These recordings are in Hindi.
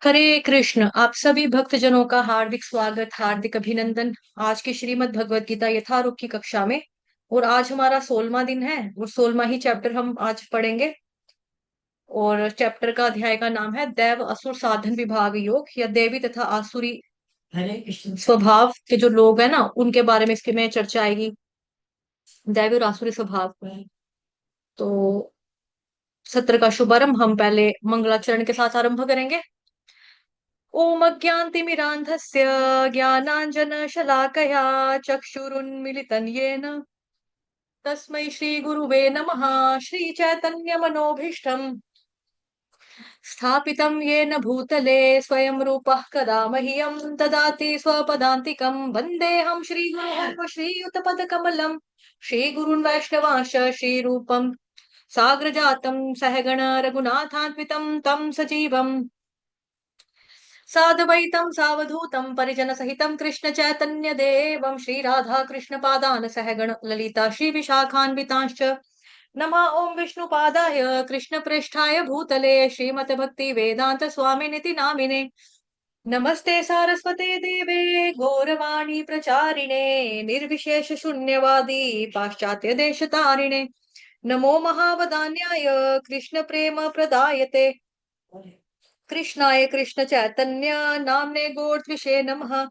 हरे कृष्ण। आप सभी भक्तजनों का हार्दिक स्वागत, हार्दिक अभिनंदन। आज की श्रीमद् भगवत गीता यथारूप की कक्षा में। और आज हमारा 16वां दिन है और 16वां ही चैप्टर हम आज पढ़ेंगे। और चैप्टर का अध्याय का नाम है दैव असुर साधन विभाग योग, या देवी तथा आसुरी स्वभाव के जो लोग हैं ना, उनके बारे में इसके में चर्चा आएगी। दैवी और आसुरी स्वभाव। तो सत्र का शुभारंभ हम पहले मंगलाचरण के साथ आरंभ करेंगे। ओम अज्ञानतिमिरान्धस्य ज्ञानाञ्जनशलाकया चक्षुरुन्मिलितं येन तस्मै श्रीगुरुवे नमः। श्रीचैतन्यमनोभीष्टम् स्थापितं येन भूतले स्वयं रूपः कदा मह्यं ददाति स्वपदान्तिकं। वन्देऽहं श्रीगुरोः श्रीयुतपदकमलं श्रीगुरून् वैष्णवांश्च श्रीरूपं साग्रजातं सहगण रघुनाथान्वितं तं सजीवम् साद्वैतं सावधूतं परिजनसहितं कृष्ण चैतन्य देवं श्री राधा कृष्ण पादान सहगण ललिता श्री विशाखान्वितांश्च नमः। ओम विष्णुपादाय कृष्ण पृष्ठाय भूतले श्रीमते भक्ति वेदांत स्वामिनिति नामिने नमस्ते सारस्वते देवे गौरवाणी प्रचारिणे निर्विशेष शून्यवादी पाश्चात्य देश तारिणे नमो महावदान्याय कृष्ण प्रेम प्रदायते कृष्णाय कृष्ण चैतन्य नामने गोर्त्विषे नमः।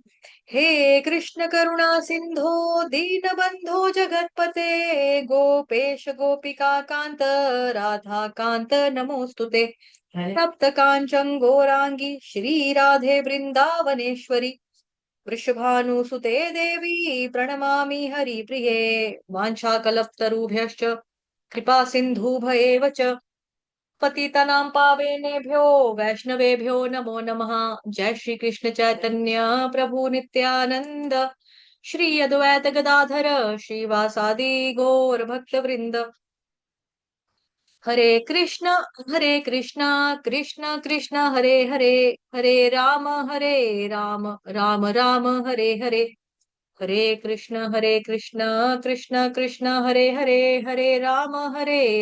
हे कृष्ण करुणा सिंधो दीनबंधो जगतपते गोपेश गोपिका कांत राधा कांत नमोस्तुते। तप्त कांचन गौरांगी श्री राधे वृंदावनेश्वरी वृषभानुसुते देवी प्रणमामि हरिप्रिये। वाञ्छाकल्पतरुभ्यश्च कृपा सिन्धुभयेव च पतितानां पावनेभ्यो वैष्णवेभ्यो नमो नमः। जय श्री कृष्ण चैतन्य प्रभु नित्यानंद श्री अद्वैत गदाधर श्रीवासादि गौर भक्त वृंद। हरे कृष्ण कृष्ण कृष्ण हरे हरे हरे राम राम राम हरे हरे। हरे कृष्ण कृष्ण कृष्ण हरे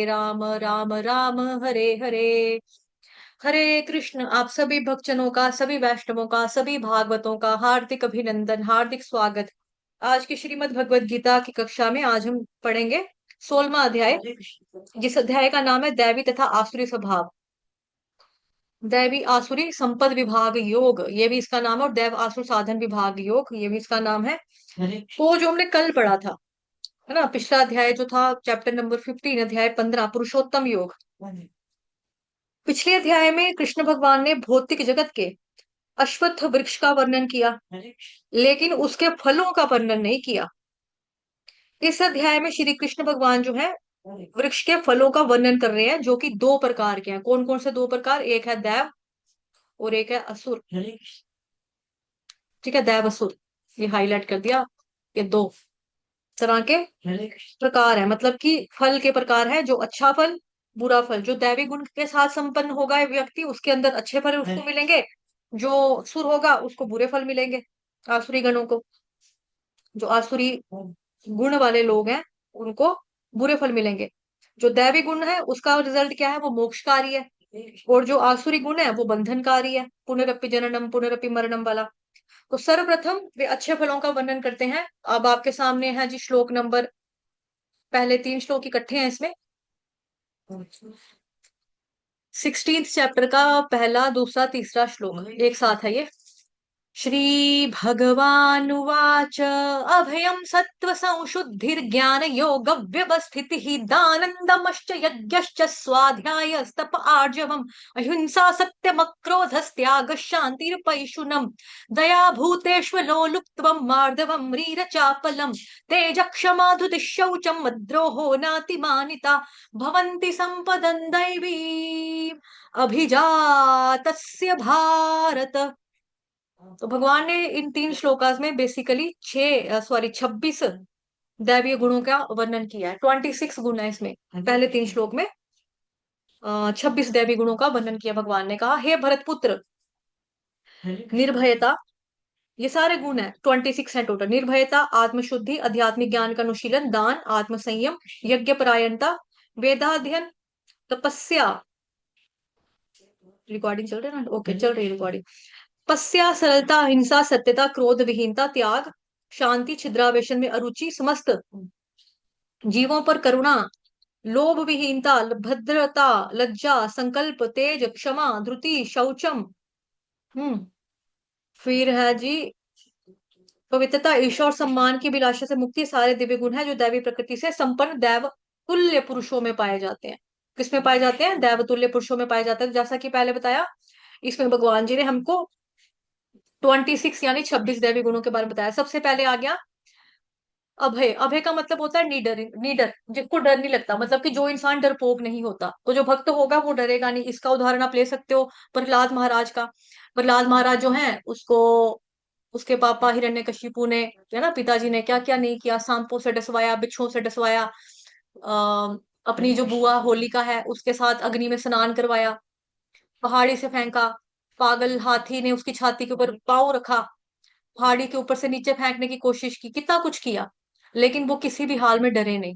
राम राम राम हरे हरे। हरे कृष्ण। आप सभी भक्तजनों का, सभी वैष्णवों का, सभी भागवतों का हार्दिक अभिनंदन, हार्दिक स्वागत। आज की श्रीमद् भगवत गीता की कक्षा में आज हम पढ़ेंगे 16वां अध्याय, जिस अध्याय का नाम है दैवी तथा आसुरी स्वभाव। दैवी आसुरी संपद विभाग योग, ये भी इसका नाम है। और दैव आसुर साधन विभाग योग, ये भी इसका नाम है। वो जो हमने कल पढ़ा था, है ना, पिछला अध्याय जो था चैप्टर नंबर 15, अध्याय 15 पुरुषोत्तम योग। पिछले अध्याय में कृष्ण भगवान ने भौतिक जगत के अश्वत्थ वृक्ष का वर्णन किया, लेकिन उसके फलों का वर्णन नहीं किया। इस अध्याय में श्री कृष्ण भगवान जो है वृक्ष के फलों का वर्णन कर रहे हैं, जो कि दो प्रकार के हैं। कौन कौन से दो प्रकार? एक है दैव और एक है असुर। ठीक है, दैव असुर, ये हाईलाइट कर दिया। ये दो तरह के प्रकार है, मतलब कि फल के प्रकार है। जो अच्छा फल, बुरा फल। जो दैवी गुण के साथ संपन्न होगा एक व्यक्ति, उसके अंदर अच्छे फल उसको मिलेंगे। जो असुर होगा उसको बुरे फल मिलेंगे, आसुरी गणों को। जो आसुरी गुण वाले लोग हैं उनको बुरे फल मिलेंगे। जो दैवी गुण है उसका रिजल्ट क्या है? वो मोक्षकारी है। और जो आसुरी गुण है वो बंधनकारी है, पुनरपि जननम पुनरपि मरणम वाला। तो सर्वप्रथम वे अच्छे फलों का वर्णन करते हैं। अब आपके सामने है जी श्लोक नंबर, पहले 3 श्लोक इकट्ठे हैं इसमें। 16th चैप्टर का पहला, दूसरा, तीसरा श्लोक एक साथ है ये। श्रीभगवानुवाच अभयं सत्त्वसंशुद्धिर्ज्ञानयोग व्यवस्थितिः दानन्दमश्च यज्ञश्च स्वाध्यायस्तप आर्जवम् अहिंसा सत्यमक्रोधस्त्यागः शान्तिर्पैशुनम् दया भूतेष्वलोलुप्त्वं मार्दवं ह्रीरचापलम् तेजक्षमा धृतिः शौचं मद्रोहो नातिमानिता भवन्ति सम्पदन् दैवीम् अभिजातस्य भारत। तो भगवान ने इन 3 श्लोकास में बेसिकली 26 दैवीय गुणों का वर्णन किया है। 26 गुण है इसमें। पहले 3 श्लोक में 26 दैवी गुणों का वर्णन किया। भगवान ने कहा, हे भरतपुत्र, निर्भयता, ये सारे गुण है, 26 है टोटल। निर्भयता, आत्मशुद्धि, आध्यात्मिक ज्ञान का अनुशीलन, दान, आत्म संयम, यज्ञ परायणता, वेदाध्ययन, तपस्या, रिकॉर्डिंग चल रही है ना? ओके, चल रही है रिकॉर्डिंग। तपस्या, सरलता, अहिंसा, सत्यता, क्रोध विहीनता, त्याग, शांति, छिद्रावेशन में अरुचि, समस्त जीवों पर करुणा, लोभ विहीनता, भद्रता, लज्जा, संकल्प, तेज, क्षमा, धृति, शौचम। हम्म फिर है जी पवित्रता, ईश्वर सम्मान की अभिलाषा से मुक्ति, सारे दिव्य गुण है जो दैवी प्रकृति से संपन्न दैव तुल्य पुरुषों में पाए जाते हैं। किसमें पाए जाते हैं? दैव तुल्य पुरुषों में पाए जाते हैं। जैसा कि पहले बताया, इसमें भगवान जी ने हमको 26 यानी 26 दैवी गुणों के बारे में बताया। सबसे पहले आ गया अभय। अभय का मतलब होता है निडर। निडर जिसको डर नहीं लगता, मतलब कि जो इंसान डरपोक नहीं होता। तो जो भक्त होगा वो डरेगा नहीं। इसका उदाहरण आप ले सकते हो प्रहलाद महाराज का। प्रहलाद महाराज जो है, उसको उसके पापा हिरण्यकशिपु ने, है ना, पिताजी ने क्या क्या नहीं किया। सांपों से डसवाया, बिच्छुओं से डसवाया, अपनी जो बुआ होलिका है उसके साथ अग्नि में स्नान करवाया, पहाड़ी से फेंका, पागल हाथी ने उसकी छाती के ऊपर पाँव रखा, पहाड़ी के ऊपर से नीचे फेंकने की कोशिश की, कितना कुछ किया, लेकिन वो किसी भी हाल में डरे नहीं।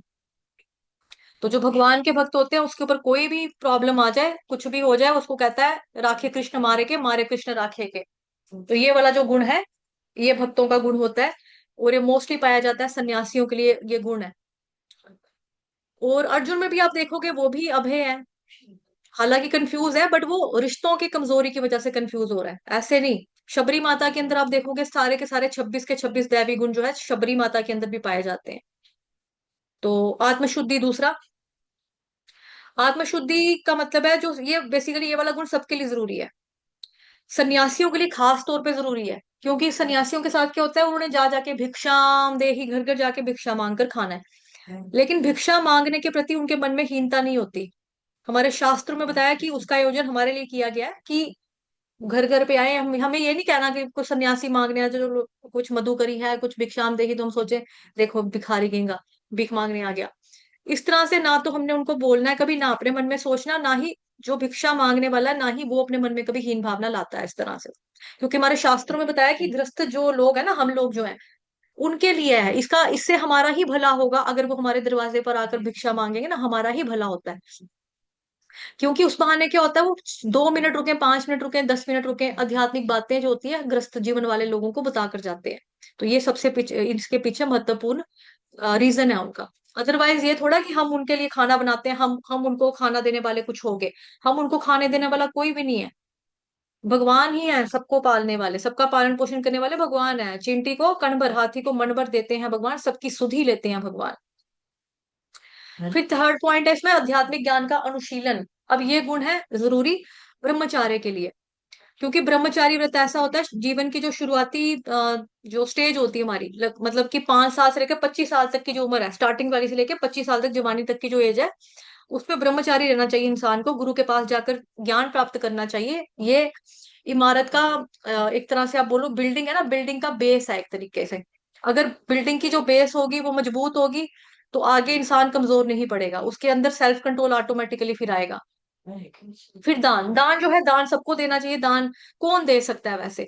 तो जो भगवान के भक्त होते हैं उसके ऊपर कोई भी प्रॉब्लम आ जाए, कुछ भी हो जाए, उसको कहता है राखे कृष्ण मारे के, मारे कृष्ण राखे के। तो ये वाला जो गुण है, ये भक्तों का गुण होता है। और ये मोस्टली पाया जाता है सन्यासियों के लिए, ये गुण है। और अर्जुन में भी आप देखोगे वो भी अभय है। हालांकि कंफ्यूज है, बट वो रिश्तों की कमजोरी की वजह से कंफ्यूज हो रहा है, ऐसे नहीं। शबरी माता के अंदर आप देखोगे सारे के सारे 26 के 26 दैवी गुण जो है शबरी माता के अंदर भी पाए जाते हैं। तो आत्मशुद्धि दूसरा। आत्मशुद्धि का मतलब है, जो ये बेसिकली ये वाला गुण सबके लिए जरूरी है, सन्यासियों के लिए खास तौर पे जरूरी है। क्योंकि सन्यासियों के साथ क्या होता है, उन्होंने जा जाके भिक्षाम दे ही, घर घर जाके भिक्षा मांग कर खाना है। लेकिन भिक्षा मांगने के प्रति उनके मन में हीनता नहीं होती। हमारे शास्त्रों में बताया कि उसका आयोजन हमारे लिए किया गया है कि घर घर पे आए। हमें ये नहीं कहना कि कुछ सन्यासी मांगने आए, जो कुछ मधुकरी है, कुछ भिक्षाम देगी, तो हम सोचे देखो भिखारी कहेगा, भीख मांगने आ गया। इस तरह से ना तो हमने उनको बोलना है कभी, ना अपने मन में सोचना, ना ही जो भिक्षा मांगने वाला है, ना ही वो अपने मन में कभी हीन भावना लाता है इस तरह से। क्योंकि हमारे शास्त्रों में बताया कि गृहस्थ जो लोग है ना, हम लोग जो हैं, उनके लिए है इसका, इससे हमारा ही भला होगा। अगर वो हमारे दरवाजे पर आकर भिक्षा मांगेंगे ना, हमारा ही भला होता है। क्योंकि उस बहाने क्या होता है, वो 2 मिनट रुके, 5 मिनट रुके, 10 मिनट रुके, आध्यात्मिक बातें जो होती है ग्रस्त जीवन वाले लोगों को बता कर जाते हैं। तो ये सबसे पीछे, इसके पीछे महत्वपूर्ण रीजन है उनका। अदरवाइज ये थोड़ा कि हम उनके लिए खाना बनाते हैं, हम उनको खाना देने वाले कुछ हो गए। हम उनको खाने देने वाला कोई भी नहीं है, भगवान ही है सबको पालने वाले, सबका पालन पोषण करने वाले भगवान है। चींटी को कण भर, हाथी को मन भर देते हैं भगवान, सबकी सुधि लेते हैं भगवान। फिर थर्ड पॉइंट है इसमें आध्यात्मिक ज्ञान का अनुशीलन। अब ये गुण है जरूरी ब्रह्मचार्य के लिए। क्योंकि ब्रह्मचारी व्रत ऐसा होता है, जीवन की जो शुरुआती जो स्टेज होती है हमारी, मतलब कि 5 साल से लेकर 25 साल तक की जो उम्र है, स्टार्टिंग वाली से लेकर 25 साल तक जवानी तक की जो एज है, उसमें ब्रह्मचारी रहना चाहिए इंसान को। गुरु के पास जाकर ज्ञान प्राप्त करना चाहिए। ये इमारत का एक तरह से आप बोलो बिल्डिंग है ना, बिल्डिंग का बेस है एक तरीके से। अगर बिल्डिंग की जो बेस होगी वो मजबूत होगी, तो आगे इंसान कमजोर नहीं पड़ेगा, उसके अंदर सेल्फ कंट्रोल ऑटोमेटिकली फिर आएगा। फिर दान, दान जो है, दान सबको देना चाहिए। दान कौन दे सकता है वैसे?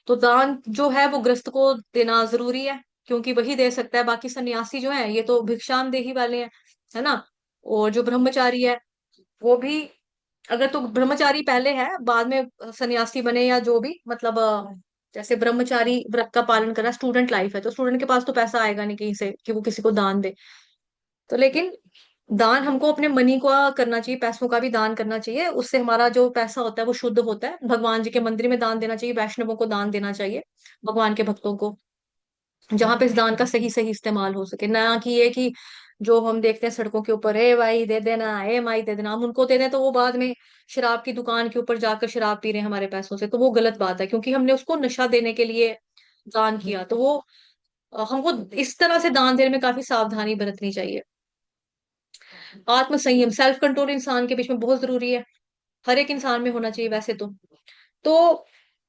तो दान जो है वो गृहस्थ को देना जरूरी है, क्योंकि वही दे सकता है। बाकी सन्यासी जो है ये तो भिक्षाम देही वाले हैं, है ना। और जो ब्रह्मचारी है वो भी, अगर तो ब्रह्मचारी पहले है बाद में सन्यासी बने या जो भी, मतलब जैसे ब्रह्मचारी व्रत का पालन करना, स्टूडेंट लाइफ है, तो स्टूडेंट के पास तो पैसा आएगा नहीं कहीं से कि वो किसी को दान दे। तो लेकिन दान हमको अपने मनी को करना चाहिए, पैसों का भी दान करना चाहिए। उससे हमारा जो पैसा होता है वो शुद्ध होता है। भगवान जी के मंदिर में दान देना चाहिए, वैष्णवों को दान देना चाहिए, भगवान के भक्तों को, जहां पे इस दान का सही सही इस्तेमाल हो सके। ना कि ये कि जो हम देखते हैं सड़कों के ऊपर, ए भाई दे देना, ए माई दे देना, हम उनको दे दें तो वो बाद में शराब की दुकान के ऊपर जाकर शराब पी रहे हैं हमारे पैसों से, तो वो गलत बात है। क्योंकि हमने उसको नशा देने के लिए दान किया, तो वो हमको इस तरह से दान देने में काफी सावधानी बरतनी चाहिए। आत्म संयम, सेल्फ कंट्रोल इंसान के बीच में बहुत जरूरी है, हर एक इंसान में होना चाहिए वैसे तो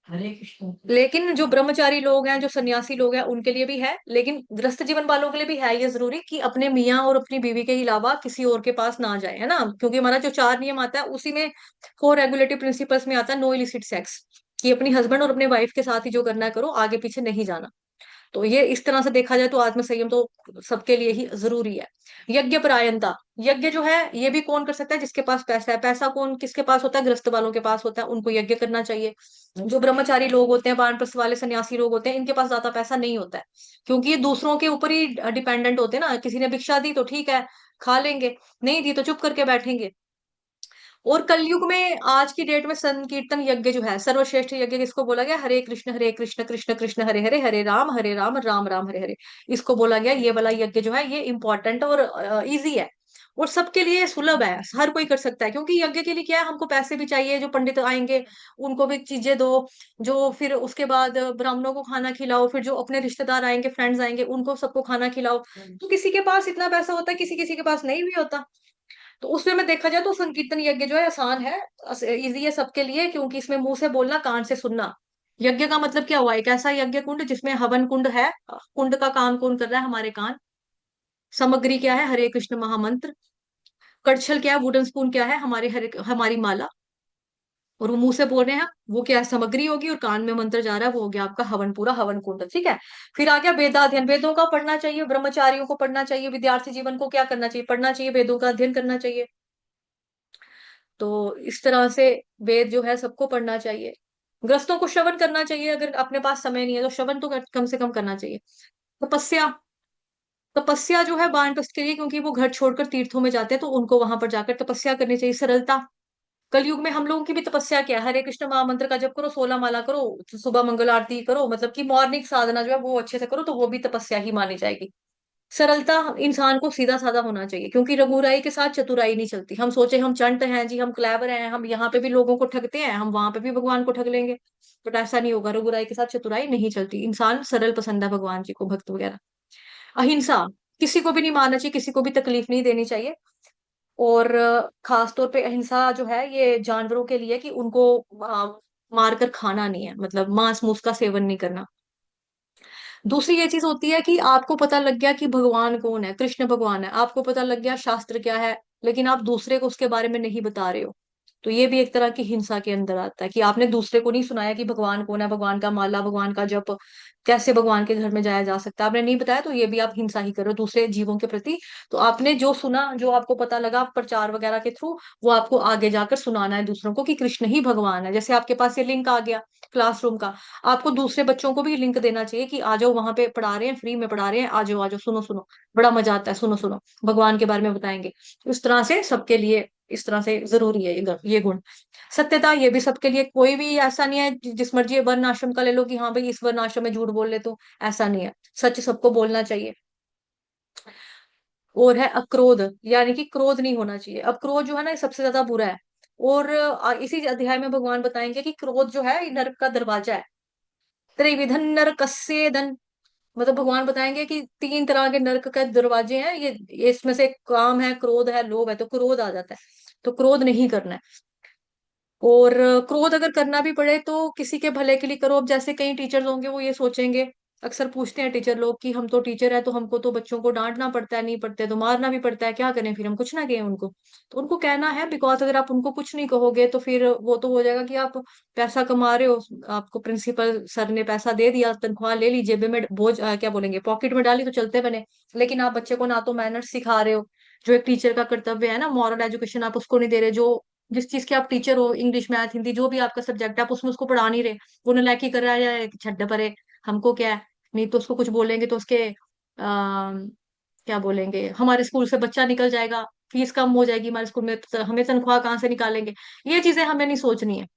हरे कृष्ण। लेकिन जो ब्रह्मचारी लोग हैं, जो सन्यासी लोग हैं, उनके लिए भी है, लेकिन गृहस्थ जीवन वालों के लिए भी है ये जरूरी कि अपने मियाँ और अपनी बीवी के अलावा किसी और के पास ना जाए, है ना। क्योंकि हमारा जो 4 नियम आता है उसी में 4 रेगुलेटिव प्रिंसिपल्स में आता है नो इलिसिट सेक्स, कि अपनी हस्बैंड और अपने वाइफ के साथ ही जो करना है करो, आगे पीछे नहीं जाना। तो ये इस तरह से देखा जाए तो आत्म संयम तो सबके लिए ही जरूरी है। यज्ञ परायणता, यज्ञ जो है ये भी कौन कर सकता है, जिसके पास पैसा है। पैसा कौन किसके पास होता है, गृहस्थ वालों के पास होता है, उनको यज्ञ करना चाहिए। जो ब्रह्मचारी लोग होते हैं, वानप्रस्थ वाले सन्यासी लोग होते हैं, इनके पास ज्यादा पैसा नहीं होता है, क्योंकि ये दूसरों के ऊपर ही डिपेंडेंट होते हैं ना। किसी ने भिक्षा दी तो ठीक है, खा लेंगे, नहीं दी तो चुप करके बैठेंगे। और कलयुग में आज की डेट में संकीर्तन यज्ञ जो है, सर्वश्रेष्ठ यज्ञ किसको बोला गया, हरे कृष्ण कृष्ण कृष्ण हरे हरे, हरे राम राम राम हरे हरे, इसको बोला गया। ये वाला यज्ञ जो है ये इंपॉर्टेंट और इजी है, और सबके लिए सुलभ है, हर कोई कर सकता है। क्योंकि यज्ञ के लिए क्या है, हमको पैसे भी चाहिए, जो पंडित आएंगे उनको भी चीजें दो, जो फिर उसके बाद ब्राह्मणों को खाना खिलाओ, फिर जो अपने रिश्तेदार आएंगे, फ्रेंड्स आएंगे, उनको सबको खाना खिलाओ। तो किसी के पास इतना पैसा होता है, किसी किसी के पास नहीं भी होता। तो उसमें में देखा जाए तो संकीर्तन यज्ञ जो है आसान है, इजी है सबके लिए, क्योंकि इसमें मुंह से बोलना, कान से सुनना। यज्ञ का मतलब क्या हुआ, एक ऐसा यज्ञ कुंड जिसमें हवन कुंड है, कुंड का काम कौन कर रहा है, हमारे कान। सामग्री क्या है, हरे कृष्ण महामंत्र। कड़छल क्या है, वुडन स्पून क्या है, हमारी माला। और वो मुंह से बोल रहे हैं, वो क्या सामग्री होगी, और कान में मंत्र जा रहा है, वो हो गया आपका हवन, पूरा हवन कुंड, ठीक है। फिर आ गया वेदाध्ययन, वेदों का पढ़ना चाहिए, ब्रह्मचारियों को पढ़ना चाहिए, विद्यार्थी जीवन को क्या करना चाहिए, पढ़ना चाहिए, वेदों का अध्ययन करना चाहिए। तो इस तरह से वेद जो है सबको पढ़ना चाहिए। ग्रस्तों को श्रवण करना चाहिए, अगर अपने पास समय नहीं है तो श्रवण तो कम से कम करना चाहिए। तपस्या, तपस्या जो है वानप्रस्थ के लिए, क्योंकि वो घर छोड़कर तीर्थों में जाते हैं, तो उनको वहां पर जाकर तपस्या करनी चाहिए। सरलता, कलयुग में हम लोगों की भी तपस्या क्या है, हरे कृष्ण महामंत्र का जप करो, 16 माला करो, सुबह मंगल आरती करो, मतलब कि मॉर्निंग साधना जो है वो अच्छे से करो, तो वो भी तपस्या ही मानी जाएगी। सरलता, इंसान को सीधा साधा होना चाहिए, क्योंकि रघुराई के साथ चतुराई नहीं चलती। हम सोचे हम चंट हैं जी, हम क्लेवर हैं, हम यहाँ पे भी लोगों को ठगते हैं, हम वहां पे भी भगवान को ठग लेंगे, बट ऐसा नहीं होगा। रघुराई के साथ चतुराई नहीं चलती, इंसान सरल पसंद है भगवान जी को, भक्त वगैरह। अहिंसा, किसी को भी नहीं मारना चाहिए, किसी को भी तकलीफ नहीं देनी चाहिए। और खास तौर पे अहिंसा जो है ये जानवरों के लिए, कि उनको मारकर खाना नहीं है, मतलब मांस मूस का सेवन नहीं करना। दूसरी ये चीज होती है कि आपको पता लग गया कि भगवान कौन है, कृष्ण भगवान है, आपको पता लग गया शास्त्र क्या है, लेकिन आप दूसरे को उसके बारे में नहीं बता रहे हो, तो ये भी एक तरह की हिंसा के अंदर आता है, कि आपने दूसरे को नहीं सुनाया कि भगवान कौन है, भगवान का माला, भगवान का जप, कैसे भगवान के घर में जाया जा सकता है, आपने नहीं बताया, तो ये भी आप हिंसा ही कर रहे हो दूसरे जीवों के प्रति। तो आपने जो सुना, जो आपको पता लगा प्रचार वगैरह के थ्रू, वो आपको आगे जाकर सुनाना है दूसरों को, कि कृष्ण ही भगवान है। जैसे आपके पास ये लिंक आ गया क्लासरूम का, आपको दूसरे बच्चों को भी लिंक देना चाहिए कि आ जाओ, वहां पे पढ़ा रहे हैं, फ्री में पढ़ा रहे हैं, आ जाओ आ जाओ, सुनो सुनो, बड़ा मजा आता है, सुनो सुनो, भगवान के बारे में बताएंगे। इस तरह से सबके लिए, इस तरह से जरूरी है ये गुण। सत्यता, ये भी सबके लिए, कोई भी ऐसा नहीं है जिस मर्जी वर्ण आश्रम का ले लो कि हाँ भाई इस वर्ण आश्रम में झूठ बोल ले, तो ऐसा नहीं है, सच सबको बोलना चाहिए। और है अक्रोध, यानी कि क्रोध नहीं होना चाहिए। अब क्रोध जो है ना ये सबसे ज्यादा बुरा है। और इसी अध्याय में भगवान बताएंगे कि क्रोध जो है ये नरक का दरवाजा है। त्रिविधन नरकस्येदन, मतलब भगवान बताएंगे कि 3 तरह के नरक के दरवाजे हैं, ये इसमें से काम है, क्रोध है, लोभ है, तो क्रोध आ जाता है, तो क्रोध नहीं करना है। और क्रोध अगर करना भी पड़े तो किसी के भले के लिए करो। अब जैसे कई टीचर्स होंगे वो ये सोचेंगे, अक्सर पूछते हैं टीचर लोग कि हम तो टीचर है, तो हमको तो बच्चों को डांटना पड़ता है, नहीं पढ़ते तो मारना भी पड़ता है, क्या करें फिर, हम कुछ ना कहें उनको। तो उनको कहना है, बिकॉज अगर आप उनको कुछ नहीं कहोगे तो फिर वो तो हो जाएगा कि आप पैसा कमा रहे हो, आपको प्रिंसिपल सर ने पैसा दे दिया, तनख्वाह ले ली, जेबे में बोझ क्या बोलेंगे, पॉकेट में डाली, तो चलते बने। लेकिन आप बच्चे को ना तो मैनर्स सिखा रहे हो, जो एक टीचर का कर्तव्य है ना, मॉरल एजुकेशन, आप उसको नहीं दे रहे। जो जिस चीज के आप टीचर हो, इंग्लिश मैथ हिंदी जो भी आपका सब्जेक्ट है, आप उसमें उसको पढ़ा नहीं रहे, वो नलायकी कर रहा है या छड्डे परे, हमको क्या है। नहीं तो उसको कुछ बोलेंगे तो उसके क्या बोलेंगे, हमारे स्कूल से बच्चा निकल जाएगा, फीस कम हो जाएगी हमारे स्कूल में, तो हमें तनख्वाह कहाँ से निकालेंगे। ये चीजें हमें नहीं सोचनी है।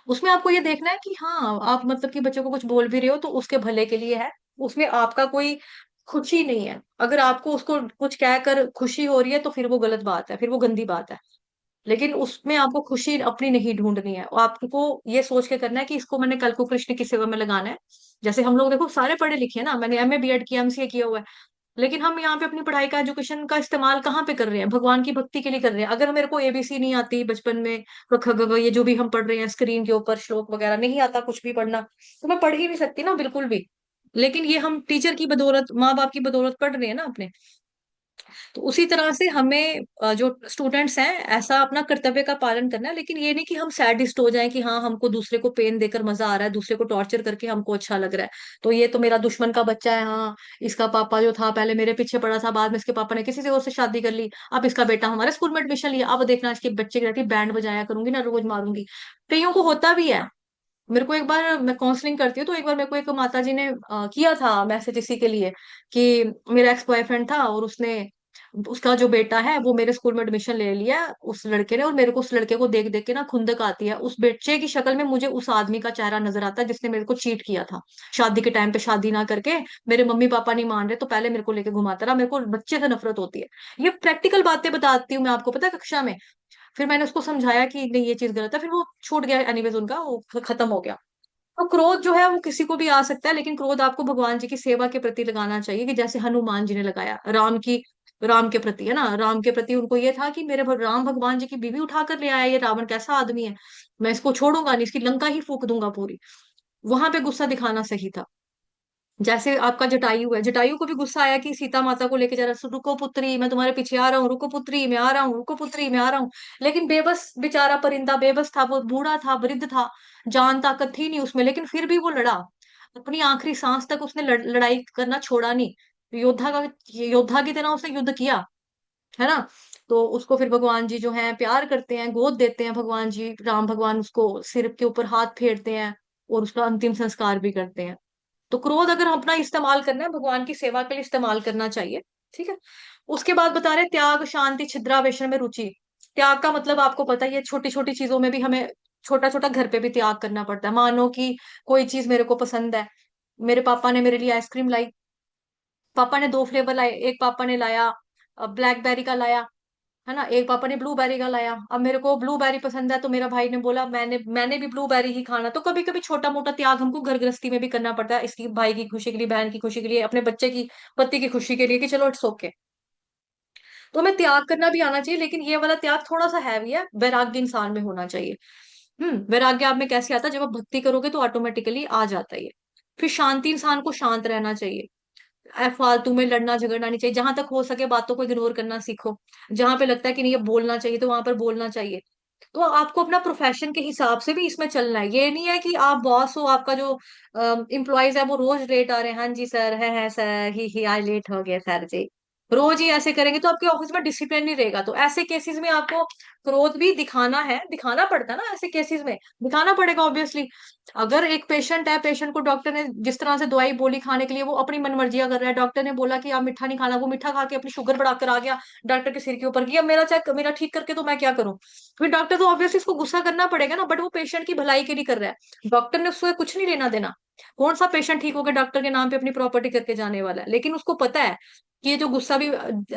उसमें आपको ये देखना है कि हाँ आप मतलब कि बच्चों को कुछ बोल भी रहे हो तो उसके भले के लिए है, उसमें आपका कोई खुशी नहीं है। अगर आपको उसको कुछ कहकर खुशी हो रही है तो फिर वो गलत बात है, फिर वो गंदी बात है। लेकिन उसमें आपको खुशी अपनी नहीं ढूंढनी है, और आपको ये सोच के करना है कि इसको मैंने कल को कृष्ण की सेवा में लगाना है। जैसे हम लोग देखो सारे पढ़े लिखे हैं ना, मैंने एमए बीएड किया, एमसीए किया हुआ है, लेकिन हम यहाँ पे अपनी पढ़ाई का, एजुकेशन का इस्तेमाल कहाँ पे कर रहे हैं, भगवान की भक्ति के लिए कर रहे हैं। अगर मेरे को एबीसी नहीं आती बचपन में, क ख ग घ, ये जो भी हम पढ़ रहे हैं स्क्रीन के ऊपर श्लोक वगैरह नहीं आता कुछ भी पढ़ना, तो मैं पढ़ ही नहीं सकती ना बिल्कुल भी। लेकिन ये हम टीचर की बदौलत, माँ बाप की बदौलत पढ़ रहे हैं ना अपने। तो उसी तरह से हमें जो स्टूडेंट्स हैं ऐसा अपना कर्तव्य का पालन करना है, लेकिन ये नहीं कि हम सैडिस्ट हो जाएं कि हाँ हमको दूसरे को पेन देकर मजा आ रहा है, दूसरे को टॉर्चर करके हमको अच्छा लग रहा है, तो ये तो मेरा दुश्मन का बच्चा है, हाँ इसका पापा जो था पहले मेरे पीछे पड़ा था, बाद में इसके पापा ने किसी से और से शादी कर ली, अब इसका बेटा हमारे स्कूल में एडमिशन लिया, अब देखना इसके बच्चे की बैंड बजाया करूंगी ना, रोज मारूंगी। कईयों को होता भी है। मेरे को एक बार, मैं काउंसलिंग करती हूँ, तो एक बार मेरे को एक माता जी ने किया था मैसेज इसी के लिए कि मेरा एक्स बॉयफ्रेंड था और उसने, उसका जो बेटा है वो मेरे स्कूल में एडमिशन ले लिया उस लड़के ने, और मेरे को उस लड़के को देख देख के ना खुंदक आती है, उस बच्चे की शक्ल में मुझे उस आदमी का चेहरा नजर आता है जिसने मेरे को चीट किया था शादी के टाइम पे, शादी ना करके मेरे मम्मी पापा नहीं मान रहे तो पहले मेरे को लेके घुमाता रहा, मेरे को बच्चे से नफरत होती है। ये प्रैक्टिकल बातें बताती हूँ मैं आपको, पता है कक्षा में। फिर मैंने उसको समझाया कि नहीं ये चीज गलत है, फिर वो छूट गया, एनीवेज उनका वो खत्म हो गया। तो क्रोध जो है वो किसी को भी आ सकता है, लेकिन क्रोध आपको भगवान जी की सेवा के प्रति लगाना चाहिए, कि जैसे हनुमान जी ने लगाया राम के प्रति, है ना, राम के प्रति उनको ये था कि मेरे राम भगवान जी की बीवी उठा कर ले आया, ये रावण कैसा आदमी है, मैं इसको छोड़ूंगा नहीं, इसकी लंका ही फूक दूंगा पूरी। वहां पे गुस्सा दिखाना सही था। जैसे आपका जटायु है, जटायु को भी गुस्सा आया कि सीता माता को लेके जा रहा, रुको पुत्री मैं तुम्हारे पीछे आ रहा हूँ, रुको पुत्री मैं आ रहा हूँ, रुको पुत्री मैं आ रहा हूँ। लेकिन बेबस बेचारा परिंदा बेबस था, वो बूढ़ा था, वृद्ध था, जान ताकत थी नहीं उसमें, लेकिन फिर भी वो लड़ा, अपनी आखिरी सांस तक उसने लड़ाई करना छोड़ा नहीं। योद्धा की तरह उसने युद्ध किया, है ना। तो उसको फिर भगवान जी जो है प्यार करते हैं, गोद देते हैं, भगवान जी राम भगवान उसको सिर के ऊपर हाथ फेरते हैं और उसका अंतिम संस्कार भी करते हैं। तो क्रोध अगर हम अपना इस्तेमाल करना है भगवान की सेवा के लिए इस्तेमाल करना चाहिए। ठीक है। उसके बाद बता रहे त्याग शांति छिद्रावेशन में रुचि। त्याग का मतलब आपको पता ही है, छोटी छोटी चीजों में भी हमें छोटा छोटा घर पे भी त्याग करना पड़ता है। मानो कि कोई चीज मेरे को पसंद है, मेरे पापा ने मेरे लिए आइसक्रीम लाई, पापा ने दो फ्लेवर लाए, एक पापा ने लाया ब्लैकबेरी का लाया, है ना, एक पापा ने ब्लूबेरी का लाया। अब मेरे को ब्लूबेरी पसंद है तो मेरा भाई ने बोला मैंने मैंने भी ब्लूबेरी ही खाना। तो कभी कभी छोटा मोटा त्याग हमको घर गृहस्थी में भी करना पड़ता है, इसकी भाई की खुशी के लिए, बहन की खुशी के लिए, अपने बच्चे की पति की खुशी के लिए, कि चलो इट्स ओके। तो हमें त्याग करना भी आना चाहिए, लेकिन ये वाला त्याग थोड़ा सा हैवी है, वैराग्य इंसान में होना चाहिए। वैराग्य आप में कैसे आता है, जब आप भक्ति करोगे तो ऑटोमेटिकली आ जाता है ये। फिर शांति, इंसान को शांत रहना चाहिए, फालतू में लड़ना झगड़ना नहीं चाहिए, जहां तक हो सके बातों को इग्नोर करना सीखो। जहां पे लगता है कि नहीं ये बोलना चाहिए तो वहां पर बोलना चाहिए। तो आपको अपना प्रोफेशन के हिसाब से भी इसमें चलना है, ये नहीं है कि आप बॉस हो, आपका जो इम्प्लॉयज है वो रोज लेट आ रहे हैं, हाँ जी सर, है सर, ही आज लेट हो गया सर जी, रोज ही ऐसे करेंगे तो आपके ऑफिस में डिसिप्लिन नहीं रहेगा। तो ऐसे केसेस में आपको क्रोध भी दिखाना है, दिखाना पड़ता है ना, ऐसे केसेस में दिखाना पड़ेगा ऑब्वियसली। अगर एक पेशेंट है, पेशेंट को डॉक्टर ने जिस तरह से दवाई बोली खाने के लिए, वो अपनी मनमर्जियां कर रहा है, डॉक्टर ने बोला कि आप मीठा नहीं खाना, वो मीठा खा के अपनी शुगर बढ़ाकर आ गया डॉक्टर के सिर के ऊपर, कि अब मेरा चेक मेरा ठीक करके तो मैं क्या करूं। फिर डॉक्टर तो ऑब्वियसली इसको गुस्सा करना पड़ेगा ना, बट वो पेशेंट की भलाई के लिए कर रहा है, डॉक्टर ने उससे कुछ नहीं लेना देना। कौन सा पेशेंट ठीक होकर डॉक्टर के नाम पे अपनी प्रॉपर्टी करके जाने वाला है, लेकिन उसको पता है कि ये जो गुस्सा भी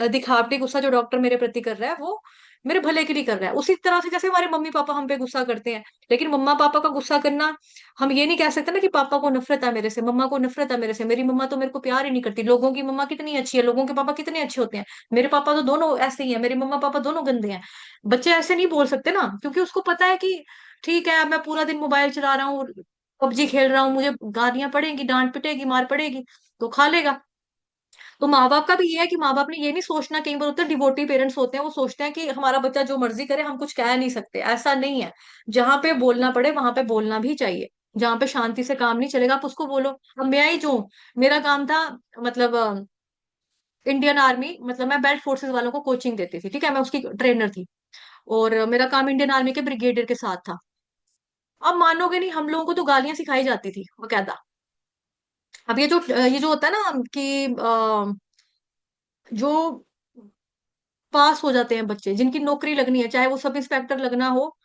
दिखावटी गुस्सा जो डॉक्टर मेरे प्रति कर रहा है वो मेरे भले के लिए कर रहा है। उसी तरह से जैसे हमारे मम्मी पापा हम पे गुस्सा करते हैं, लेकिन मम्मा पापा का गुस्सा करना, हम ये नहीं कह सकते ना कि पापा को नफरत है मेरे से, मम्मा को नफरत है मेरे से, मेरी मम्मा तो मेरे को प्यार ही नहीं करती। लोगों की मम्मा कितनी अच्छी है, लोगों के पापा कितने अच्छे होते हैं, मेरे पापा तो दोनों ऐसे ही हैं, मेरे मम्मा पापा दोनों गंदे हैं। बच्चे ऐसे नहीं बोल सकते ना, क्योंकि उसको पता है कि ठीक है मैं पूरा दिन मोबाइल चला रहा हूँ, पबजी खेल रहा हूँ, मुझे गालियां पड़ेगी, डांट पिटेगी, मार पड़ेगी, तो खा लेगा। तो माँ बाप का भी ये है कि माँ बाप ने ये नहीं सोचना, कई बार होता है डिवोटी पेरेंट्स होते हैं, वो सोचते हैं कि हमारा बच्चा जो मर्जी करे हम कुछ कह नहीं सकते, ऐसा नहीं है। जहां पे बोलना पड़े वहां पे बोलना भी चाहिए, जहां पे शांति से काम नहीं चलेगा आप उसको बोलो। अब मैं ही जो, मेरा काम था, मतलब इंडियन आर्मी, मतलब मैं बेल्ट फोर्सेस वालों को कोचिंग देती थी, ठीक है, मैं उसकी ट्रेनर थी, और मेरा काम इंडियन आर्मी के ब्रिगेडियर के साथ था। अब मानोगे नहीं, हम लोगों को तो गालियां सिखाई जाती थी बकायदा। अब ये जो होता है ना कि जो पास हो जाते हैं बच्चे, जिनकी नौकरी लगनी है, चाहे वो सब इंस्पेक्टर लगना हो,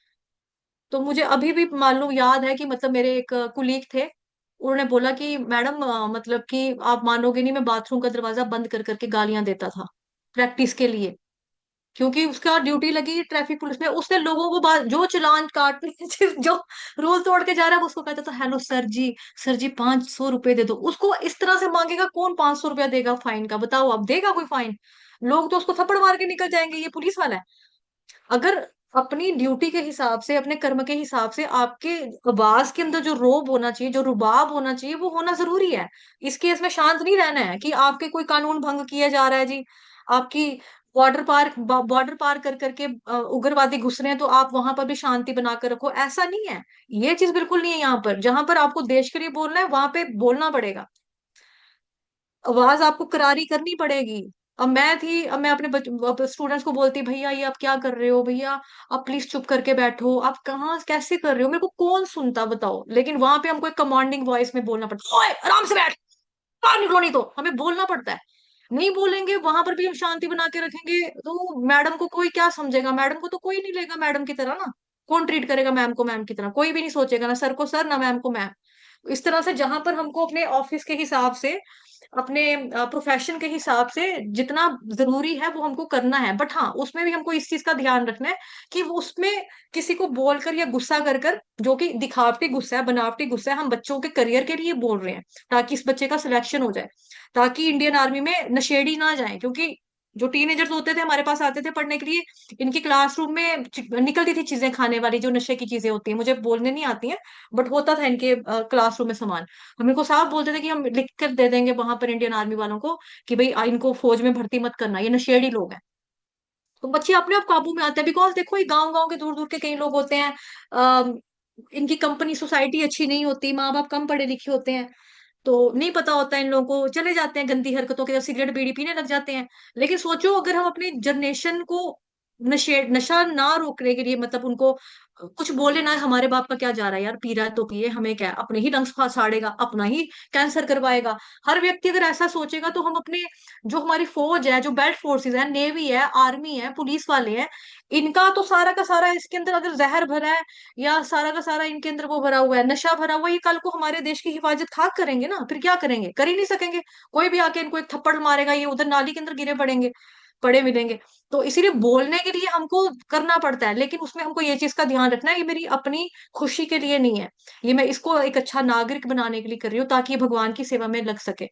तो मुझे अभी भी मालूम याद है कि मतलब मेरे एक कुलीग थे, उन्होंने बोला कि मैडम मतलब कि आप मानोगे नहीं, मैं बाथरूम का दरवाजा बंद कर करके गालियां देता था प्रैक्टिस के लिए, क्योंकि उसका ड्यूटी लगी ट्रैफिक पुलिस में, उसने लोगों को जो चालान काट जो रूल तोड़ के जा रहा है वो उसको कहता था, हेलो सर जी 500 रुपए दे दो। उसको इस तरह से मांगेगा कौन 500 रुपया देगा फाइन का, बताओ, अब देगा कोई फाइन? लोग तो उसको थप्पड़ मार के निकल जाएंगे, ये पुलिस वाला है। अगर अपनी ड्यूटी के हिसाब से, अपने कर्म के हिसाब से, आपके आवाज के अंदर जो रोब होना चाहिए, जो रुबाब होना चाहिए, वो होना जरूरी है। इस केस में शांत नहीं रहना है कि आपके कोई कानून भंग किया जा रहा है जी, आपकी बॉर्डर पार कर करके उग्रवादी घुस रहे हैं, तो आप वहां पर भी शांति बनाकर रखो, ऐसा नहीं है। ये चीज बिल्कुल नहीं है। यहाँ पर जहां पर आपको देश के लिए बोलना है वहां पे बोलना पड़ेगा, आवाज आपको करारी करनी पड़ेगी। अब मैं अपने स्टूडेंट्स को बोलती, भैया ये आप क्या कर रहे हो, भैया आप प्लीज चुप करके बैठो, आप कहाँ कैसे कर रहे हो, मेरे को कौन सुनता बताओ। लेकिन वहां पे हमको एक कमांडिंग वॉइस में बोलना पड़ता है, ओए आराम से बैठ, बाहर निकलो, नहीं तो हमें बोलना पड़ता है। नहीं बोलेंगे, वहां पर भी हम शांति बना के रखेंगे, तो मैडम को कोई क्या समझेगा, मैडम को तो कोई नहीं लेगा मैडम की तरह ना। कौन ट्रीट करेगा मैम को मैम की तरह, कोई भी नहीं सोचेगा, ना सर को सर, ना मैम को मैम। इस तरह से जहां पर हमको अपने ऑफिस के हिसाब से, अपने प्रोफेशन के हिसाब से जितना जरूरी है वो हमको करना है, बट हाँ उसमें भी हमको इस चीज का ध्यान रखना है कि वो उसमें किसी को बोलकर या गुस्सा कर कर, जो कि दिखावटी गुस्सा है, बनावटी गुस्सा है, हम बच्चों के करियर के लिए बोल रहे हैं ताकि इस बच्चे का सिलेक्शन हो जाए, ताकि इंडियन आर्मी में नशेड़ी ना जाए। क्योंकि जो टीनेजर्स होते थे हमारे पास आते थे पढ़ने के लिए, इनकी क्लासरूम में निकलती थी चीजें खाने वाली, जो नशे की चीजें होती है, मुझे बोलने नहीं आती हैं, बट होता था इनके क्लासरूम में सामान। हमें को साहब बोलते थे कि हम लिख कर दे देंगे वहां पर इंडियन आर्मी वालों को कि भाई इनको फौज में भर्ती मत करना, ये नशेड़ी लोग हैं। तो बच्चे अपने आप काबू में आते हैं, बिकॉज देखो ये गांव गांव के दूर दूर के कई लोग होते हैं, इनकी कंपनी सोसाइटी अच्छी नहीं होती, माँ बाप कम पढ़े लिखे होते हैं, तो नहीं पता होता है इन लोगों को, चले जाते हैं गंदी हरकतों के, सिगरेट बीड़ी पीने लग जाते हैं। लेकिन सोचो अगर हम अपनी जनरेशन को नशा ना रोकने के लिए, मतलब उनको कुछ बोले ना, हमारे बाप का क्या जा रहा है यार, पी रहा है तो पिए, हमें क्या है, अपने ही लंग्स फाड़ेगा, अपना ही कैंसर करवाएगा। हर व्यक्ति अगर ऐसा सोचेगा तो हम अपने, जो हमारी फौज है, जो बेल्ट फोर्सेस है, नेवी है, आर्मी है, पुलिस वाले हैं, इनका तो सारा का सारा इसके अंदर अगर जहर भरा है, या सारा का सारा इनके अंदर वो भरा हुआ है, नशा भरा हुआ है, ये कल को हमारे देश की हिफाजत खाक करेंगे ना, फिर क्या करेंगे, कर ही नहीं सकेंगे। कोई भी आके इनको एक थप्पड़ मारेगा, ये उधर नाली के अंदर गिरे पड़ेंगे, पड़े मिलेंगे। तो इसीलिए बोलने के लिए हमको करना पड़ता है, लेकिन उसमें हमको ये चीज का ध्यान रखना है, ये मेरी अपनी खुशी के लिए नहीं है, ये मैं इसको एक अच्छा नागरिक बनाने के लिए कर रही हूँ, ताकि ये भगवान की सेवा में लग सके।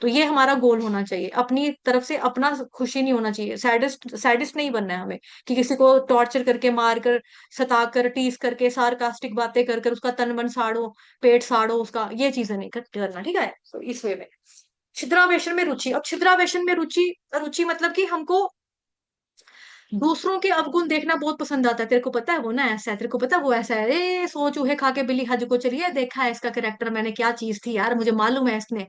तो ये हमारा गोल होना चाहिए, अपनी तरफ से अपना खुशी नहीं होना चाहिए, सैडिस्ट सैडिस्ट नहीं बनना है हमें, कि किसी को टॉर्चर करके, मार कर, सता कर, टीस करके, सार्कास्टिक बातें कर कर उसका तन मन साड़ो, पेट साड़ो उसका, ये चीजें नहीं करना, ठीक है। तो इस वे में छिद्रावेशन में रुचि, अब छिद्रावेशन में रुचि, रुचि मतलब कि हमको दूसरों के अवगुण देखना बहुत पसंद आता है। तेरे को पता है वो ना ऐसा है, तेरे को पता है वो ऐसा है, ए सो चूहे खा के बिल्ली हज को चलिए, देखा है इसका कैरेक्टर मैंने, क्या चीज थी यार, मुझे मालूम है इसने,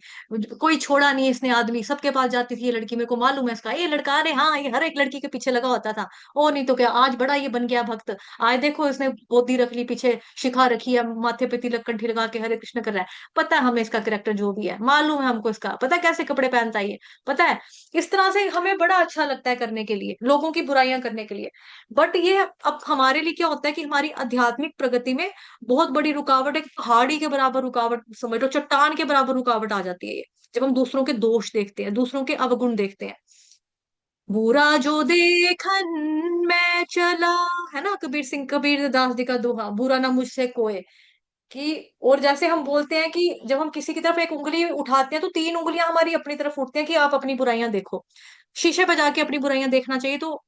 कोई छोड़ा नहीं इसने, आदमी सबके पास जाती थी ये लड़की, मेरे को मालूम है इसका, ये लड़का, अरे हाँ ये हर एक लड़की के पीछे लगा होता था। ओ नहीं तो क्या, आज बड़ा ये बन गया भक्त, आज देखो इसने गोदी रख ली, पीछे शिखा रखी है, माथे पे तिलक कंठी लगा के हरे कृष्ण कर रहा है। पता है हमें इसका कैरेक्टर जो भी है, मालूम है हमको इसका, पता है कैसे कपड़े पहनता है ये, पता है। इस तरह से हमें बड़ा अच्छा लगता है करने के लिए, लोगों की बुराइयां करने के लिए। बट ये अब हमारे लिए क्या होता है कि हमारी आध्यात्मिक प्रगति में बहुत बड़ी रुकावट, एक पहाड़ी के बराबर रुकावट समझ लो, चट्टान के बराबर रुकावट आ जाती है ये, जब हम दूसरों के दोष देखते हैं, दूसरों के अवगुण देखते हैं। बुरा जो देखन मैं चला, है ना, कबीर सिंह, कबीर दास जी का दोहा, बुरा ना मुझसे कोय। कि और जैसे हम बोलते हैं कि जब हम किसी की तरफ एक उंगली उठाते हैं तो तीन उंगलियां हमारी अपनी तरफ उठती हैं कि आप अपनी बुराइयां देखो। शीशे पे जाके अपनी बुराइयां देखना चाहिए। तो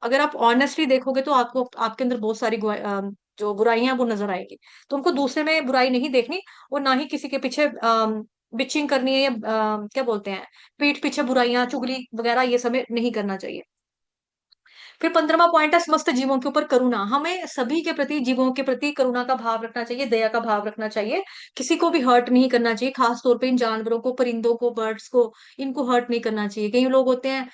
अगर आप ऑनेस्टली देखोगे तो आपको आपके अंदर बहुत सारी जो बुराइयां हैं वो नजर आएगी। तो उनको दूसरे में बुराई नहीं देखनी, और ना ही किसी के पीछे बिचिंग करनी है, या क्या बोलते हैं, पीठ पीछे बुराइयां, चुगली वगैरह, ये सब नहीं करना चाहिए। फिर 15वां पॉइंट है समस्त जीवों के ऊपर करुणा, हमें सभी के प्रति, जीवों के प्रति करुणा का भाव रखना चाहिए, दया का भाव रखना चाहिए, किसी को भी हर्ट नहीं करना चाहिए, खास तौर पे इन जानवरों को, परिंदों को, बर्ड्स को, इनको हर्ट नहीं करना चाहिए। कई लोग होते हैं,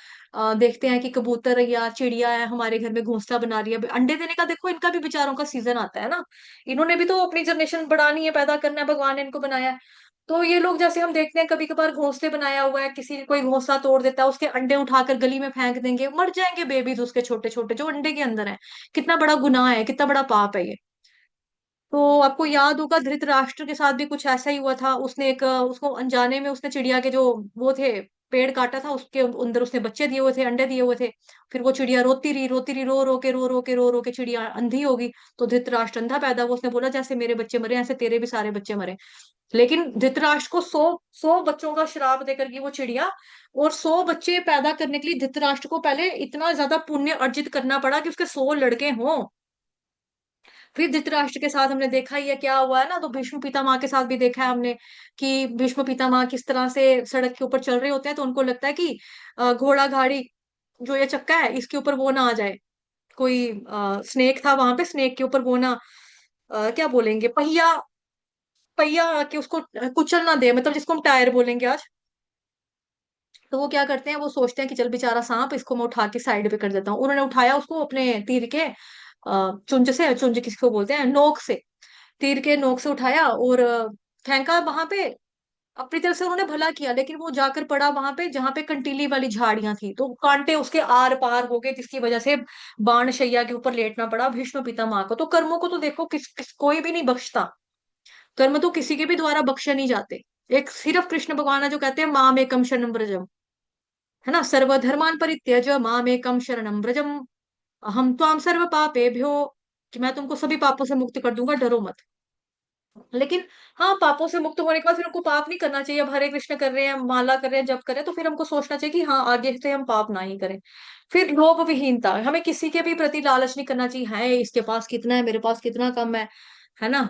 देखते हैं कि कबूतर या चिड़िया है हमारे घर में घोंसला बना रही है, अंडे देने का देखो, इनका भी बेचारों का सीजन आता है ना, इन्होंने भी तो अपनी जनरेशन बढ़ानी है, पैदा करना है, भगवान ने इनको बनाया है। तो ये लोग जैसे हम देखते हैं कभी कभार घोंसले बनाया हुआ है, किसी कोई घोंसला तोड़ देता है, उसके अंडे उठाकर गली में फेंक देंगे, मर जाएंगे बेबीज उसके छोटे छोटे जो अंडे के अंदर है। कितना बड़ा गुनाह है, कितना बड़ा पाप है ये। तो आपको याद होगा धृतराष्ट्र के साथ भी कुछ ऐसा ही हुआ था, उसने एक उसको अनजाने में उसने चिड़िया के जो वो थे, पेड़ काटा था, उसके अंदर उसने बच्चे दिए हुए थे, अंडे दिए हुए थे। फिर वो चिड़िया रोती रही, रो रो के चिड़िया अंधी होगी। तो धृतराष्ट्र अंधा पैदा हुआ, उसने बोला जैसे मेरे बच्चे मरे ऐसे तेरे भी सारे बच्चे मरे। लेकिन धृतराष्ट्र को 100 बच्चों का श्राप देकर गई वो चिड़िया, और 100 बच्चे पैदा करने के लिए धृतराष्ट्र को पहले इतना ज्यादा पुण्य अर्जित करना पड़ा कि उसके 100 लड़के हों। फिर धृतराष्ट्र के साथ हमने देखा ही है क्या हुआ है ना, तो भीष्म पितामह के साथ भी देखा है हमने कि भीष्म पितामह किस तरह से सड़क के ऊपर चल रहे होते हैं, तो उनको लगता है कि घोड़ा गाड़ी जो ये चक्का है इसके ऊपर वो ना आ जाए, कोई स्नेक था वहां पे, स्नेक के ऊपर वो ना क्या बोलेंगे, पहिया, पहिया आके उसको कुचल ना दे, मतलब जिसको हम टायर बोलेंगे आज। तो वो क्या करते हैं, वो सोचते हैं कि चल बेचारा सांप, इसको मैं उठा के साइड पे कर देता हूँ। उन्होंने उठाया उसको अपने तीर के चुंज से, चुंज किसको बोलते हैं, नोक से, तीर के नोक से उठाया और फेंका वहां पे। अपनी तरफ से उन्होंने भला किया, लेकिन वो जाकर पड़ा वहां पे जहां पे कंटीली वाली झाड़ियां थी, तो कांटे उसके आर पार हो गए, जिसकी वजह से बाण शैया के ऊपर लेटना पड़ा भीष्म पितामह को। तो कर्मों को तो देखो किस कोई भी नहीं बख्शता, कर्म तो किसी के भी द्वारा बख्शे नहीं जाते। एक सिर्फ कृष्ण भगवान है जो कहते हैं माम एकम शरणम व्रजम, है ना, सर्वधर्मान परित्यज माम एकम शरणम व्रजम, हम त्वाम सर्व पापेभ्यो, कि मैं तुमको सभी पापों से मुक्त कर दूंगा, डरो मत। लेकिन हाँ, पापों से मुक्त होने के बाद फिर हमको पाप नहीं करना चाहिए। अब हरे कृष्ण कर रहे हैं, माला कर रहे हैं, जप कर रहे हैं, तो फिर हमको सोचना चाहिए कि हाँ आगे से हम पाप ना ही करें। फिर लोभ विहीनता, हमें किसी के भी प्रति लालच नहीं करना चाहिए, है इसके पास कितना है, मेरे पास कितना कम है ना,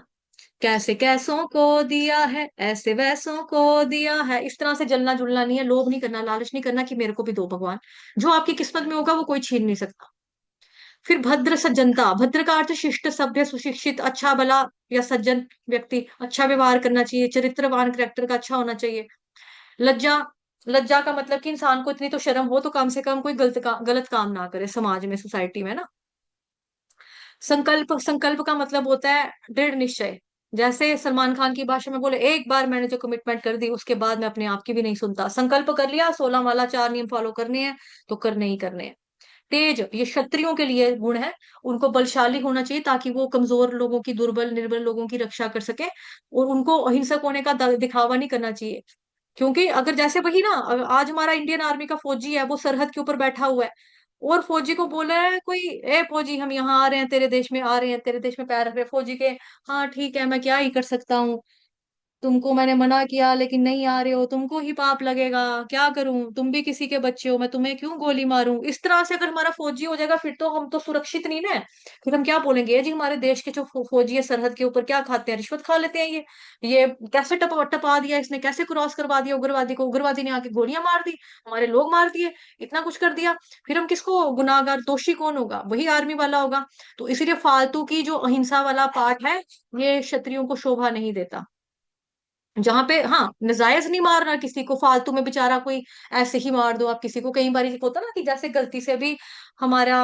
कैसे कैसों को दिया है, ऐसे वैसों को दिया है, इस तरह से जलना जुलना नहीं है, लोभ नहीं करना, लालच नहीं करना कि मेरे को भी दो भगवान। जो आपकी किस्मत में होगा वो कोई छीन नहीं सकता। फिर भद्र सज्जनता, भद्र का अर्थ शिष्ट, सभ्य, सुशिक्षित, अच्छा भला या सज्जन व्यक्ति, अच्छा व्यवहार करना चाहिए, चरित्रवान, करैक्टर का अच्छा होना चाहिए। लज्जा, लज्जा का मतलब कि इंसान को इतनी तो शर्म हो तो कम से कम कोई गलत काम ना करे समाज में, सोसाइटी में ना। संकल्प, संकल्प का मतलब होता है दृढ़ निश्चय। जैसे सलमान खान की भाषा में बोले, एक बार मैंने जो कमिटमेंट कर दी उसके बाद मैं अपने आप की भी नहीं सुनता, संकल्प कर लिया, 16 वाला 4 नियम फॉलो करने हैं तो करने ही करने हैं। तेज, ये क्षत्रियों के लिए गुण है, उनको बलशाली होना चाहिए ताकि वो कमजोर लोगों की, दुर्बल निर्बल लोगों की रक्षा कर सके, और उनको अहिंसक होने का दिखावा नहीं करना चाहिए। क्योंकि अगर जैसे वही ना, आज हमारा इंडियन आर्मी का फौजी है, वो सरहद के ऊपर बैठा हुआ है, और फौजी को बोल रहा है कोई, ए फौजी हम यहाँ आ रहे हैं तेरे देश में, आ रहे हैं तेरे देश में पैर रख रहे हैं। फौजी के, हाँ ठीक है मैं क्या ही कर सकता हूँ, तुमको मैंने मना किया लेकिन नहीं आ रहे हो, तुमको ही पाप लगेगा, क्या करूं, तुम भी किसी के बच्चे हो, मैं तुम्हें क्यों गोली मारूं। इस तरह से अगर हमारा फौजी हो जाएगा फिर तो हम तो सुरक्षित नहीं ना है। फिर हम क्या बोलेंगे, ये जी हमारे देश के जो फौजी है सरहद के ऊपर क्या खाते हैं, रिश्वत खा लेते हैं ये कैसे टपा दिया इसने, कैसे क्रॉस करवा दिया उग्रवादी को, उग्रवादी ने आके गोलियां मार दी, हमारे लोग मार दिए, इतना कुछ कर दिया। फिर हम किसको गुनाहगार, दोषी कौन होगा, वही आर्मी वाला होगा। तो इसीलिए फालतू की जो अहिंसा वाला पार्ट है, ये क्षत्रियों को शोभा नहीं देता। जहां पे हाँ, नजायज नहीं मारना किसी को, फालतू में बेचारा कोई ऐसे ही मार दो आप किसी को। कई बार ये होता ना कि जैसे गलती से भी हमारा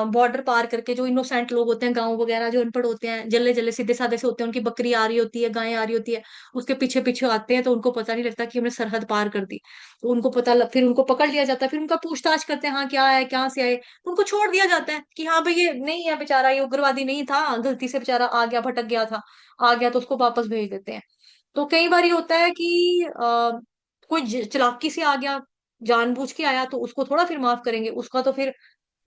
बॉर्डर पार करके जो इनोसेंट लोग होते हैं, गांव वगैरह जो अनपढ़ होते हैं, जल्ले जल्ले सीधे साधे से होते हैं, उनकी बकरी आ रही होती है, गायें आ रही होती है, उसके पीछे पीछे आते हैं, तो उनको पता नहीं लगता कि हमने सरहद पार कर दी। तो उनको फिर उनको पकड़ लिया जाता है, फिर उनका पूछताछ करते हैं, हाँ क्या है, कहाँ से आए, उनको छोड़ दिया जाता है कि हाँ भाई ये नहीं है बेचारा, ये उग्रवादी नहीं था, गलती से बेचारा आ गया, भटक गया था, आ गया, तो उसको वापस भेज देते हैं। तो कई बार ये होता है कि कोई चालाकी से आ गया, जानबूझ के आया, तो उसको थोड़ा फिर माफ करेंगे, उसका तो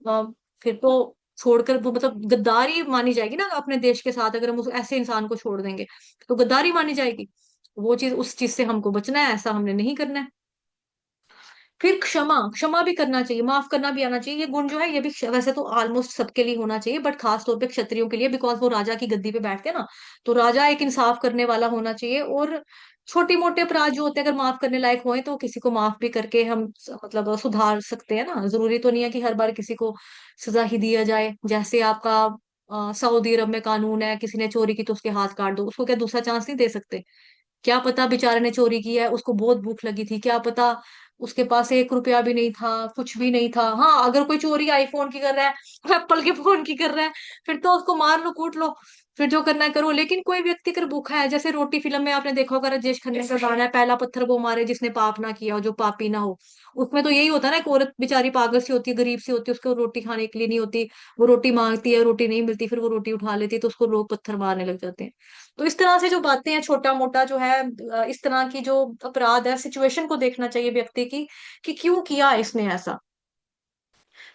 अ, फिर तो छोड़कर वो मतलब गद्दारी मानी जाएगी ना अपने देश के साथ, अगर हम उस ऐसे इंसान को छोड़ देंगे तो गद्दारी मानी जाएगी। वो चीज, उस चीज से हमको बचना है, ऐसा हमने नहीं करना है। फिर क्षमा, क्षमा भी करना चाहिए, माफ करना भी आना चाहिए। ये गुण जो है ये भी वैसे तो ऑलमोस्ट सबके लिए होना चाहिए, बट खास तौर पे क्षत्रियों के लिए, बिकॉज वो राजा की गद्दी पे बैठते हैं ना, तो राजा एक इंसाफ करने वाला होना चाहिए। और छोटे मोटे अपराध जो होते हैं अगर माफ करने लायक होए तो किसी को माफ भी करके हम मतलब सुधार सकते हैं ना। जरूरी तो नहीं है कि हर बार किसी को सजा ही दिया जाए। जैसे आपका सऊदी अरब में कानून है, किसी ने चोरी की तो उसके हाथ काट दो, उसको क्या दूसरा चांस नहीं दे सकते? क्या पता बेचारे ने चोरी की है, उसको बहुत भूख लगी थी, क्या पता उसके पास 1 रुपया भी नहीं था, कुछ भी नहीं था। हाँ, अगर कोई चोरी आईफोन की कर रहा है, एप्पल के फोन की कर रहा है, फिर तो उसको मार लो, कूट लो, फिर जो करना है करो। लेकिन कोई व्यक्ति अगर भूखा है, जैसे रोटी फिल्म में आपने देखा होगा, राजेश खन्ना का गाना है, पहला पत्थर वो मारे जिसने पाप ना किया हो, जो पापी ना हो। उसमें तो यही होता है ना, एक औरत बेचारी पागल सी होती है, गरीब सी होती है, उसको रोटी खाने के लिए नहीं होती, वो रोटी मांगती है, रोटी नहीं मिलती, फिर वो रोटी उठा लेती है, तो उसको लोग पत्थर मारने लग जाते हैं। तो इस तरह से जो बातें हैं, छोटा मोटा जो है, इस तरह की जो अपराध है, सिचुएशन को देखना चाहिए व्यक्ति की, कि क्यों किया इसने ऐसा,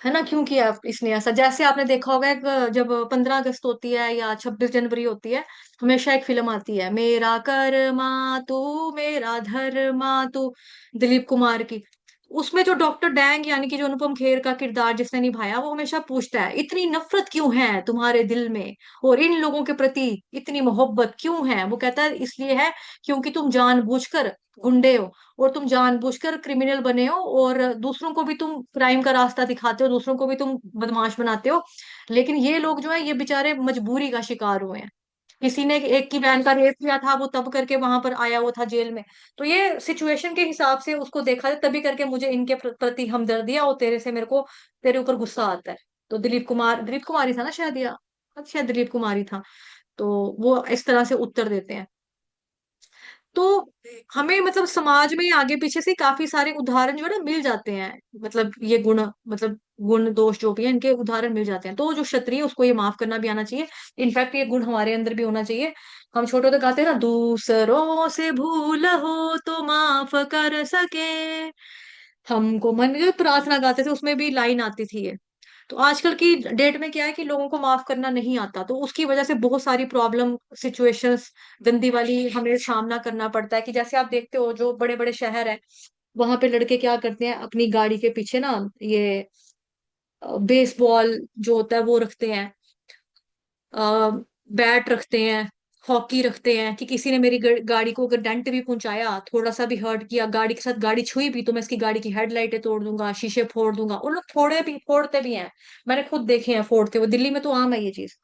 है ना, क्यों किया इसने ऐसा। जैसे आपने देखा होगा एक जब 15 अगस्त होती है या 26 जनवरी होती है, हमेशा एक फिल्म आती है, मेरा कर्मा तू मेरा धर्मा तू, दिलीप कुमार की। उसमें जो डॉक्टर डैंग यानी कि जो अनुपम खेर का किरदार जिसने निभाया, वो हमेशा पूछता है इतनी नफरत क्यों है तुम्हारे दिल में, और इन लोगों के प्रति इतनी मोहब्बत क्यों है। वो कहता है इसलिए है क्योंकि तुम जानबूझकर गुंडे हो, और तुम जानबूझकर क्रिमिनल बने हो, और दूसरों को भी तुम क्राइम का रास्ता दिखाते हो, दूसरों को भी तुम बदमाश बनाते हो। लेकिन ये लोग जो है ये बेचारे मजबूरी का शिकार हुए हैं। किसी ने एक की बहन का रेप किया था, वो तब करके वहां पर आया, वो था जेल में। तो ये सिचुएशन के हिसाब से उसको देखा है, तभी करके मुझे इनके प्रति हमदर्दी है, और तेरे से मेरे को तेरे ऊपर गुस्सा आता है। तो दिलीप कुमार ही था ना शायद, या अच्छा दिलीप कुमार ही था। तो वो इस तरह से उत्तर देते हैं। तो हमें मतलब समाज में आगे पीछे से काफी सारे उदाहरण जो है ना मिल जाते हैं। मतलब ये गुण, मतलब गुण दोष जो भी है इनके उदाहरण मिल जाते हैं। तो जो क्षत्रिय है, उसको ये माफ करना भी आना चाहिए। इनफैक्ट ये गुण हमारे अंदर भी होना चाहिए। हम छोटे तो गाते हैं ना, दूसरों से भूल हो तो माफ कर सके हमको मन, जो प्रार्थना गाते थे उसमें भी लाइन आती थी ये। तो आजकल की डेट में क्या है कि लोगों को माफ करना नहीं आता, तो उसकी वजह से बहुत सारी प्रॉब्लम सिचुएशंस गंदी वाली हमें सामना करना पड़ता है। कि जैसे आप देखते हो जो बड़े बड़े शहर है, वहां पे लड़के क्या करते हैं, अपनी गाड़ी के पीछे ना ये बेसबॉल जो होता है वो रखते हैं, बैट रखते हैं, हॉकी रखते हैं, कि किसी ने मेरी गाड़ी को अगर डेंट भी पहुंचाया, थोड़ा सा भी हर्ट किया, गाड़ी के साथ गाड़ी छुई भी, तो मैं इसकी गाड़ी की हेडलाइटें तोड़ दूंगा, शीशे फोड़ दूंगा। और लोग फोड़ते भी हैं। मैंने खुद देखे हैं फोड़ते हुए, दिल्ली में तो आम है ये चीज।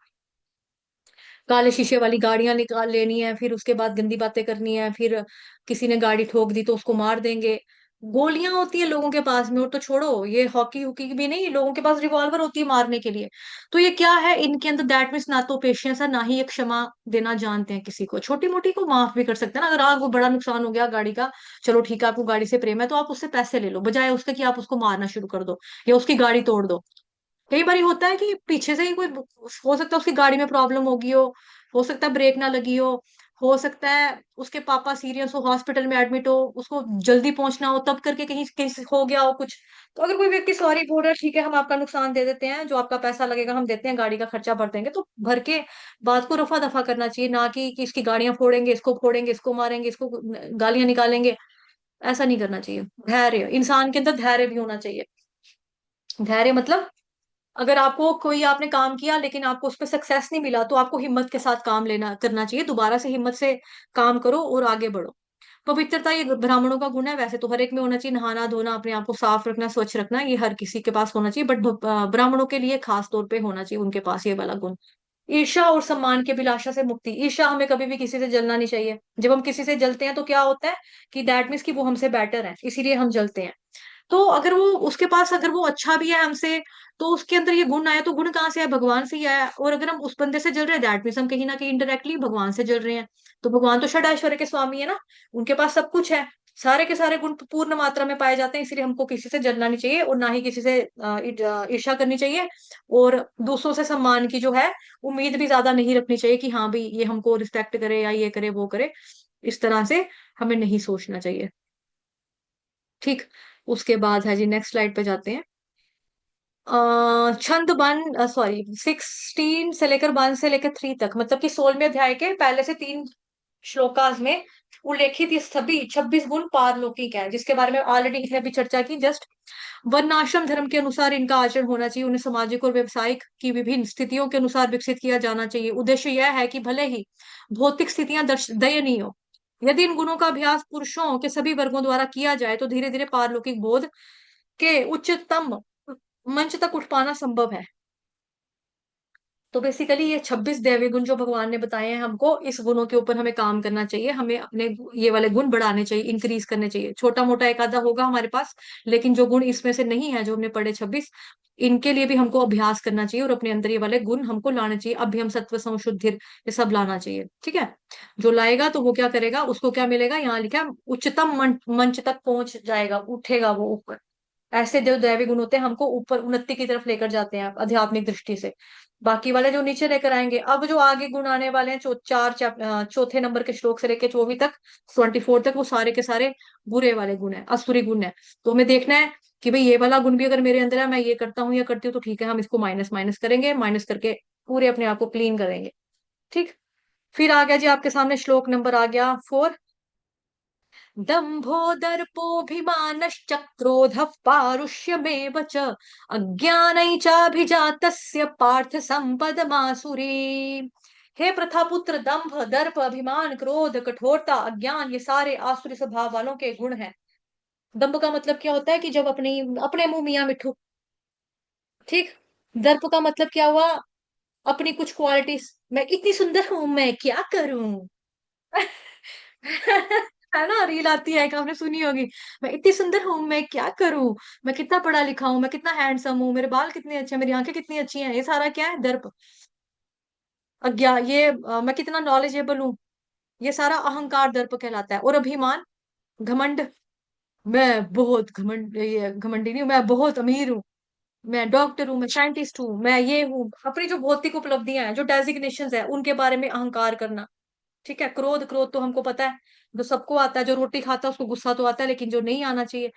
काले शीशे वाली गाड़ियां निकाल लेनी है, फिर उसके बाद गंदी बातें करनी है, फिर किसी ने गाड़ी ठोक दी तो उसको मार देंगे। गोलियां होती है लोगों के पास में, और तो छोड़ो ये हॉकी हुकी भी नहीं, लोगों के पास रिवॉल्वर होती है मारने के लिए। तो ये क्या है इनके अंदर, दैट मीन्स ना तो पेशेंस है, ना ही ये क्षमा देना जानते हैं किसी को। छोटी मोटी को माफ भी कर सकते हैं ना, अगर आपको बड़ा नुकसान हो गया गाड़ी का, चलो ठीक है आपको गाड़ी से प्रेम है तो आप उससे पैसे ले लो, बजाय उसके कि आप उसको मारना शुरू कर दो या उसकी गाड़ी तोड़ दो। कई बार होता है कि पीछे से ही कोई, हो सकता है उसकी गाड़ी में प्रॉब्लम होगी हो सकता है ब्रेक ना लगी हो सकता है उसके पापा सीरियस हो, हॉस्पिटल में एडमिट हो, उसको जल्दी पहुंचना हो, तब करके कहीं कहीं से हो गया हो कुछ। तो अगर कोई व्यक्ति सॉरी बोल रहा है, ठीक है हम आपका नुकसान दे देते हैं, जो आपका पैसा लगेगा हम देते हैं, गाड़ी का खर्चा भर देंगे, तो भर के बात को रफा दफा करना चाहिए, ना कि इसकी गाड़ियां फोड़ेंगे, इसको मारेंगे, इसको गालियां निकालेंगे। ऐसा नहीं करना चाहिए। धैर्य, इंसान के अंदर धैर्य भी होना चाहिए। धैर्य मतलब, अगर आपको कोई आपने काम किया लेकिन आपको उस पर सक्सेस नहीं मिला, तो आपको हिम्मत के साथ काम लेना करना चाहिए, दोबारा से हिम्मत से काम करो और आगे बढ़ो। पवित्रता ये ब्राह्मणों का गुण है, वैसे तो हर एक में होना चाहिए, नहाना धोना, अपने आप को साफ रखना, स्वच्छ रखना, ये हर किसी के पास होना चाहिए, बट ब्राह्मणों के लिए खास तौर पे होना चाहिए उनके पास ये वाला गुण। ईर्ष्या और सम्मान के अभिलाषा से मुक्ति। ईर्ष्या, हमें कभी भी किसी से जलना नहीं चाहिए। जब हम किसी से जलते हैं तो क्या होता है कि दैट मीन्स कि वो हमसे बेटर है, इसीलिए हम जलते हैं। तो अगर वो उसके पास, अगर वो अच्छा भी है हमसे, तो उसके अंदर ये गुण आया, तो गुण कहाँ से आया, भगवान से ही आया। और अगर हम उस बंदे से जल रहे हैं, दैट मीन्स हम कहीं ना कहीं इंडायरेक्टली भगवान से जल रहे हैं। तो भगवान तो षड ऐश्वर्य के स्वामी है ना, उनके पास सब कुछ है, सारे के सारे गुण पूर्ण मात्रा में पाए जाते हैं, इसलिए हमको किसी से जलना नहीं चाहिए, और ना ही किसी से ईर्ष्या करनी चाहिए। और दूसरों से सम्मान की जो है उम्मीद भी ज्यादा नहीं रखनी चाहिए, कि हाँ भाई ये हमको रिस्पेक्ट करे या ये करे वो करे, इस तरह से हमें नहीं सोचना चाहिए। ठीक। उसके बाद है जी, नेक्स्ट स्लाइड पे जाते हैं। छंद वन, सॉरी 16 से लेकर 1 से लेकर 3 तक, मतलब कि 16वें अध्याय के पहले से 3 श्लोकास में उल्लेखित ये सभी 26 गुण पारलौकिक है, जिसके बारे में ऑलरेडी इसने अभी चर्चा की जस्ट। वर्णाश्रम धर्म के अनुसार इनका आचरण होना चाहिए, उन्हें सामाजिक और व्यवसायिक की विभिन्न स्थितियों के अनुसार विकसित किया जाना चाहिए। उद्देश्य यह है कि भले ही भौतिक स्थितियां दयनीय हो, यदि इन गुणों का अभ्यास पुरुषों के सभी वर्गों द्वारा किया जाए, तो धीरे धीरे पारलौकिक बोध के उच्चतम मंच तक उठ पाना संभव है। तो बेसिकली ये 26 दैवी गुण जो भगवान ने बताए हैं हमको, इस गुणों के ऊपर हमें काम करना चाहिए, हमें अपने ये वाले गुण बढ़ाने चाहिए, इंक्रीज करने चाहिए। छोटा मोटा एक आधा होगा हमारे पास, लेकिन जो गुण इसमें से नहीं है, जो हमने पढ़े 26, इनके लिए भी हमको अभ्यास करना चाहिए, और अपने अंदर ये वाले गुण हमको लाने चाहिए। अभ्यम सत्व संशुद्धि ये सब लाना चाहिए, ठीक है। जो लाएगा तो वो क्या करेगा, उसको क्या मिलेगा, यहाँ लिखा है, उच्चतम मंच तक पहुंच जाएगा, उठेगा वो ऊपर। ऐसे जो दैवी गुण होते हैं हमको ऊपर उन्नति की तरफ लेकर जाते हैं आध्यात्मिक दृष्टि से। बाकी वाले जो नीचे लेकर आएंगे। अब जो आगे गुण आने वाले हैं, चौथे नंबर के श्लोक से लेकर 24 तक, 24 तक, वो सारे के सारे बुरे वाले गुण है, असुरी गुण है। तो हमें देखना है कि भाई ये वाला गुण भी अगर मेरे अंदर है, मैं ये करता हूँ या करती हूँ, तो ठीक है, हम इसको माइनस माइनस करेंगे, माइनस करके पूरे अपने आप को क्लीन करेंगे। ठीक। फिर आ गया जी आपके सामने श्लोक नंबर आ गया 4। दम्भो दर्पोऽभिमानश्च क्रोधः पारुष्यमेव च अज्ञानै चाभिजातस्य पार्थ सम्पदमासुरी। हे प्रथापुत्र, दंभ, दर्प, अभिमान, क्रोध, कठोरता, अज्ञान, ये सारे आसुरी स्वभाव वालों के गुण हैं। दंभ का मतलब क्या होता है कि जब अपनी अपने मुंह मियां मिठू, ठीक। दर्प का मतलब क्या हुआ? अपनी कुछ क्वालिटीज, मैं इतनी सुंदर हूं, मैं क्या करूं। है ना, रील आती है एक, आपने सुनी होगी। मैं इतनी सुंदर हूं, मैं क्या करूं, मैं कितना पढ़ा लिखा हूं, मैं कितना हैंडसम हूं, मेरे बाल कितने अच्छे हैं, मेरी आंखें कितनी अच्छी हैं, ये सारा क्या है? दर्प। मैं कितना नॉलेजेबल हूँ, ये सारा अहंकार दर्प कहलाता है। और अभिमान, घमंड, मैं बहुत घमंड, ये घमंडी नहीं हूं, मैं बहुत अमीर हूँ, मैं डॉक्टर हूँ, मैं साइंटिस्ट हूँ, मैं ये हूँ, अपनी जो भौतिक उपलब्धियां हैं, जो डेजिग्नेशन है, उनके बारे में अहंकार करना। ठीक है। क्रोध, क्रोध तो हमको पता है, जो सबको आता है, जो रोटी खाता है उसको गुस्सा तो आता है, लेकिन जो नहीं आना चाहिए।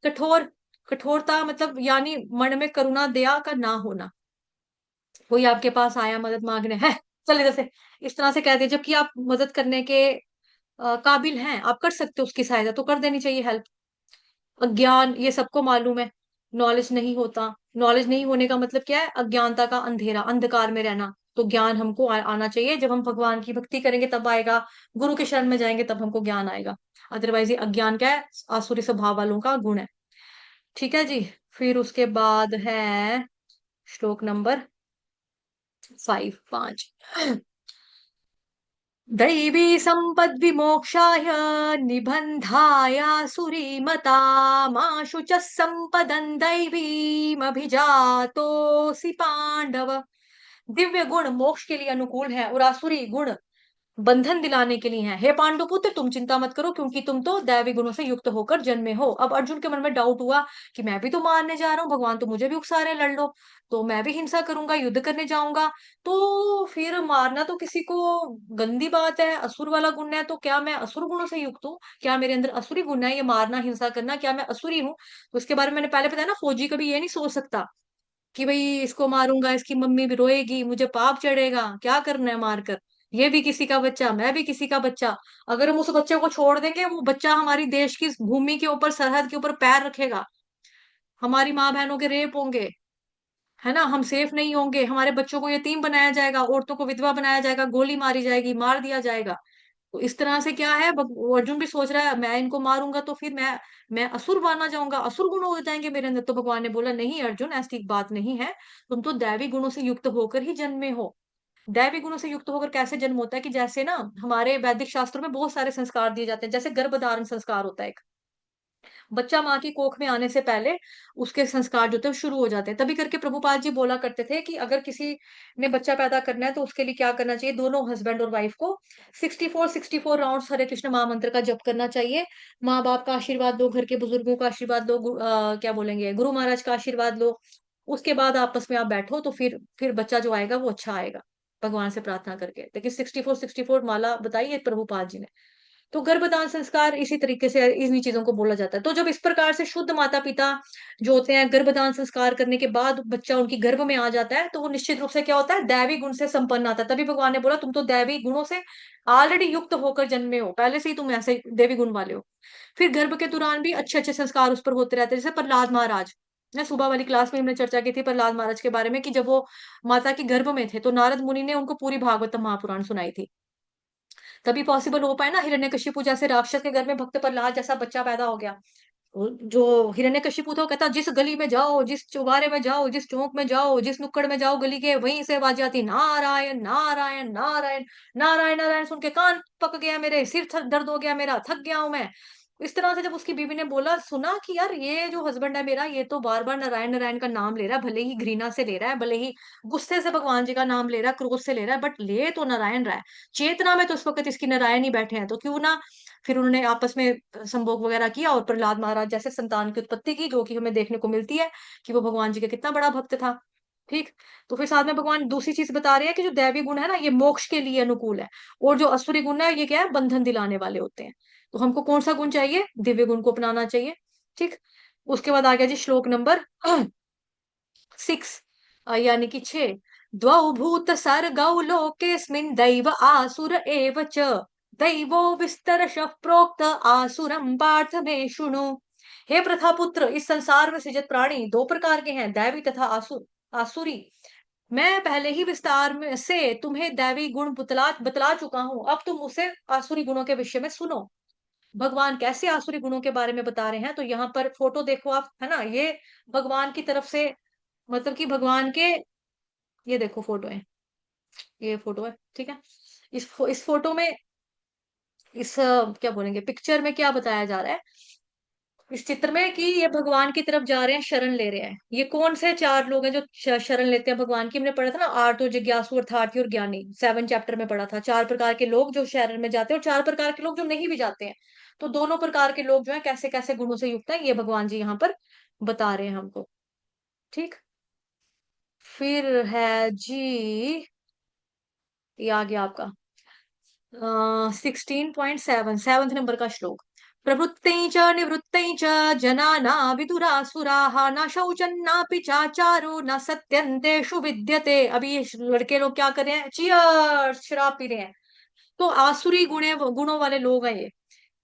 कठोर, कठोरता मतलब यानी मन में करुणा दया का ना होना। कोई आपके पास आया मदद मांगने, है चल इधर से, इस तरह से कह दे, जबकि आप मदद करने के काबिल हैं, आप कर सकते हो उसकी सहायता, तो कर देनी चाहिए हेल्प। अज्ञान, ये सबको मालूम है, नॉलेज नहीं होता। नॉलेज नहीं होने का मतलब क्या है? अज्ञानता का अंधेरा, अंधकार में रहना। तो ज्ञान हमको आना चाहिए, जब हम भगवान की भक्ति करेंगे तब आएगा, गुरु के शरण में जाएंगे तब हमको ज्ञान आएगा। अदरवाइज ये अज्ञान क्या है? आसुरी स्वभाव वालों का गुण है। ठीक है जी। फिर उसके बाद है श्लोक नंबर 5। दैवी संपद विमोक्षाय निबंधाय सुरीमता माशु च संपदं दैवीम अभिजातोसि पांडव। दिव्य गुण मोक्ष के लिए अनुकूल है और आसुरी गुण बंधन दिलाने के लिए है। हे पांडुपुत्र, तुम चिंता मत करो, क्योंकि तुम तो दैवी गुणों से युक्त होकर जन्मे हो। अब अर्जुन के मन में डाउट हुआ कि मैं भी तो मारने जा रहा हूँ, भगवान तो मुझे भी उकसा रहे हैं, लड़ लो। तो मैं भी हिंसा करूंगा, युद्ध करने जाऊंगा, तो फिर मारना तो किसी को गंदी बात है, असुर वाला गुण है, तो क्या मैं असुर गुणों से युक्त हूँ? क्या मेरे अंदर असुरी गुण है, ये मारना हिंसा करना, क्या मैं असुरी हूँ? तो इसके बारे में मैंने पहले बताया ना, फौजी कभी ये नहीं सोच सकता कि भाई इसको मारूंगा, इसकी मम्मी भी रोएगी, मुझे पाप चढ़ेगा, क्या करना है मारकर। ये भी किसी का बच्चा, मैं भी किसी का बच्चा। अगर हम उस बच्चे को छोड़ देंगे, वो बच्चा हमारी देश की भूमि के ऊपर, सरहद के ऊपर पैर रखेगा, हमारी माँ बहनों के रेप होंगे, है ना, हम सेफ नहीं होंगे, हमारे बच्चों को यतीम बनाया जाएगा, औरतों को विधवा बनाया जाएगा, गोली मारी जाएगी, मार दिया जाएगा। तो इस तरह से क्या है, अर्जुन भी सोच रहा है मैं इनको मारूंगा तो फिर मैं असुर माना जाऊंगा, असुर गुण हो जाएंगे मेरे अंदर। तो भगवान ने बोला नहीं अर्जुन, ऐसी बात नहीं है, तुम तो दैवी गुणों से युक्त होकर ही जन्मे हो। दैवी गुणों से युक्त होकर कैसे जन्म होता है कि जैसे ना, हमारे वैदिक शास्त्रों में बहुत सारे संस्कार दिए जाते हैं, जैसे गर्भधारण संस्कार होता है, बच्चा माँ की कोख में आने से पहले उसके संस्कार जो थे वो शुरू हो जाते हैं। तभी करके प्रभुपाद जी बोला करते थे कि अगर किसी ने बच्चा पैदा करना है तो उसके लिए क्या करना चाहिए, दोनों हस्बैंड और वाइफ को 64 राउंड्स हरे कृष्ण महामंत्र का जप करना चाहिए। माँ बाप का आशीर्वाद लो, घर के बुजुर्गों का आशीर्वाद लो, क्या बोलेंगे, गुरु महाराज का आशीर्वाद लो। उसके बाद आपस में आप बैठो, तो फिर बच्चा जो आएगा वो अच्छा आएगा, भगवान से प्रार्थना करके। देखिए 64 माला बताई है प्रभुपाद जी ने। तो गर्भदान संस्कार इसी तरीके से इन्हीं चीजों को बोला जाता है। तो जब इस प्रकार से शुद्ध माता पिता जो होते हैं, गर्भदान संस्कार करने के बाद बच्चा उनकी गर्भ में आ जाता है, तो वो निश्चित रूप से क्या होता है, दैवी गुण से संपन्न आता है। तभी भगवान ने बोला तुम तो दैवी गुणों से ऑलरेडी युक्त होकर जन्मे हो, पहले से ही तुम ऐसे देवी गुण वाले हो। फिर गर्भ के दौरान भी अच्छे अच्छे संस्कार उस पर होते रहते हैं, जैसे प्रहलाद महाराज ने सुबह वाली क्लास में हमने चर्चा की थी प्रहलाद महाराज के बारे में, कि जब वो माता के गर्भ में थे तो नारद मुनि ने उनको पूरी भागवत महापुराण सुनाई थी। तभी पॉसिबल हो पाए ना, हिरण्यकशिपु जैसे राक्षस के घर में भक्त प्रहलाद जैसा बच्चा पैदा हो गया। जो हिरण्यकशिपु था, वो कहता जिस गली में जाओ, जिस चौबारे में जाओ, जिस चौक में जाओ, जिस नुक्कड़ में जाओ गली के, वहीं से आवाज आती नारायण नारायण नारायण। नारायण नारायण सुन के कान पक गया मेरे, सिर दर्द हो गया मेरा, थक गया हूं मैं। इस तरह से जब उसकी बीवी ने बोला, सुना कि यार ये जो हस्बैंड है मेरा, ये तो बार बार नारायण नारायण का नाम ले रहा है, भले ही घृणा से ले रहा है, भले ही गुस्से से भगवान जी का नाम ले रहा है, क्रोध से ले रहा है, बट ले तो नारायण रहा है। चेतना में तो इस वक्त इसकी नारायण ही बैठे हैं, तो क्यों ना। फिर उन्होंने आपस में संभोग वगैरह किया और प्रहलाद महाराज जैसे संतान की उत्पत्ति की, जो कि हमें देखने को मिलती है कि वो भगवान जी का कितना बड़ा भक्त था। ठीक। तो फिर साथ में भगवान दूसरी चीज बता रहे हैं कि जो दैवी गुण है ना, ये मोक्ष के लिए अनुकूल है, और जो असुरी गुण है ये क्या है, बंधन दिलाने वाले होते हैं। तो हमको कौन सा गुण चाहिए? दिव्य गुण को अपनाना चाहिए। ठीक। उसके बाद आ गया जी श्लोक नंबर 6, यानी कि 6। द्वौ भूत सर्गौ लोकेस्मिन् दैव आसुर एव च दैवो विस्तरशः प्रोक्त आसुरं पार्थ मे शृणु। हे प्रथापुत्र, इस संसार में सृजित प्राणी दो प्रकार के हैं, दैवी तथा आसुर। आसुरी। मैं पहले ही विस्तार में से तुम्हें दैवी गुण बतला बतला चुका हूं, अब तुम उसे आसुरी गुणों के विषय में सुनो। भगवान कैसे आसुरी गुणों के बारे में बता रहे हैं, तो यहाँ पर फोटो देखो आप, है ना, ये भगवान की तरफ से, मतलब कि भगवान के, ये देखो फोटो है, ये फोटो है, ठीक है। इस फोटो में, इस क्या बोलेंगे, पिक्चर में क्या बताया जा रहा है इस चित्र में, कि ये भगवान की तरफ जा रहे हैं, शरण ले रहे हैं। ये कौन से चार लोग हैं जो शरण लेते हैं भगवान की? हमने पढ़ा था ना, आर्तो, जिज्ञासु, अर्थार्थी और ज्ञानी, 7 चैप्टर में पढ़ा था। चार प्रकार के लोग जो शरण में जाते हैं और चार प्रकार के लोग जो नहीं भी जाते हैं। तो दोनों प्रकार के लोग जो है कैसे कैसे गुणों से युक्त है, ये भगवान जी यहाँ पर बता रहे हैं हमको। ठीक। फिर है जी, ये आ गया आपका 16.7, 7th नंबर का श्लोक। प्रवृत्तै च निवृत्तै च जनाना विदुरासुराः न शौचं नापि चाचारो न सत्यन्तेषु विद्यते। अभी ये लड़के लोग क्या कर रहे हैं? चियर्स, शराब पी रहे हैं। तो आसुरी गुणों वाले लोग हैं ये।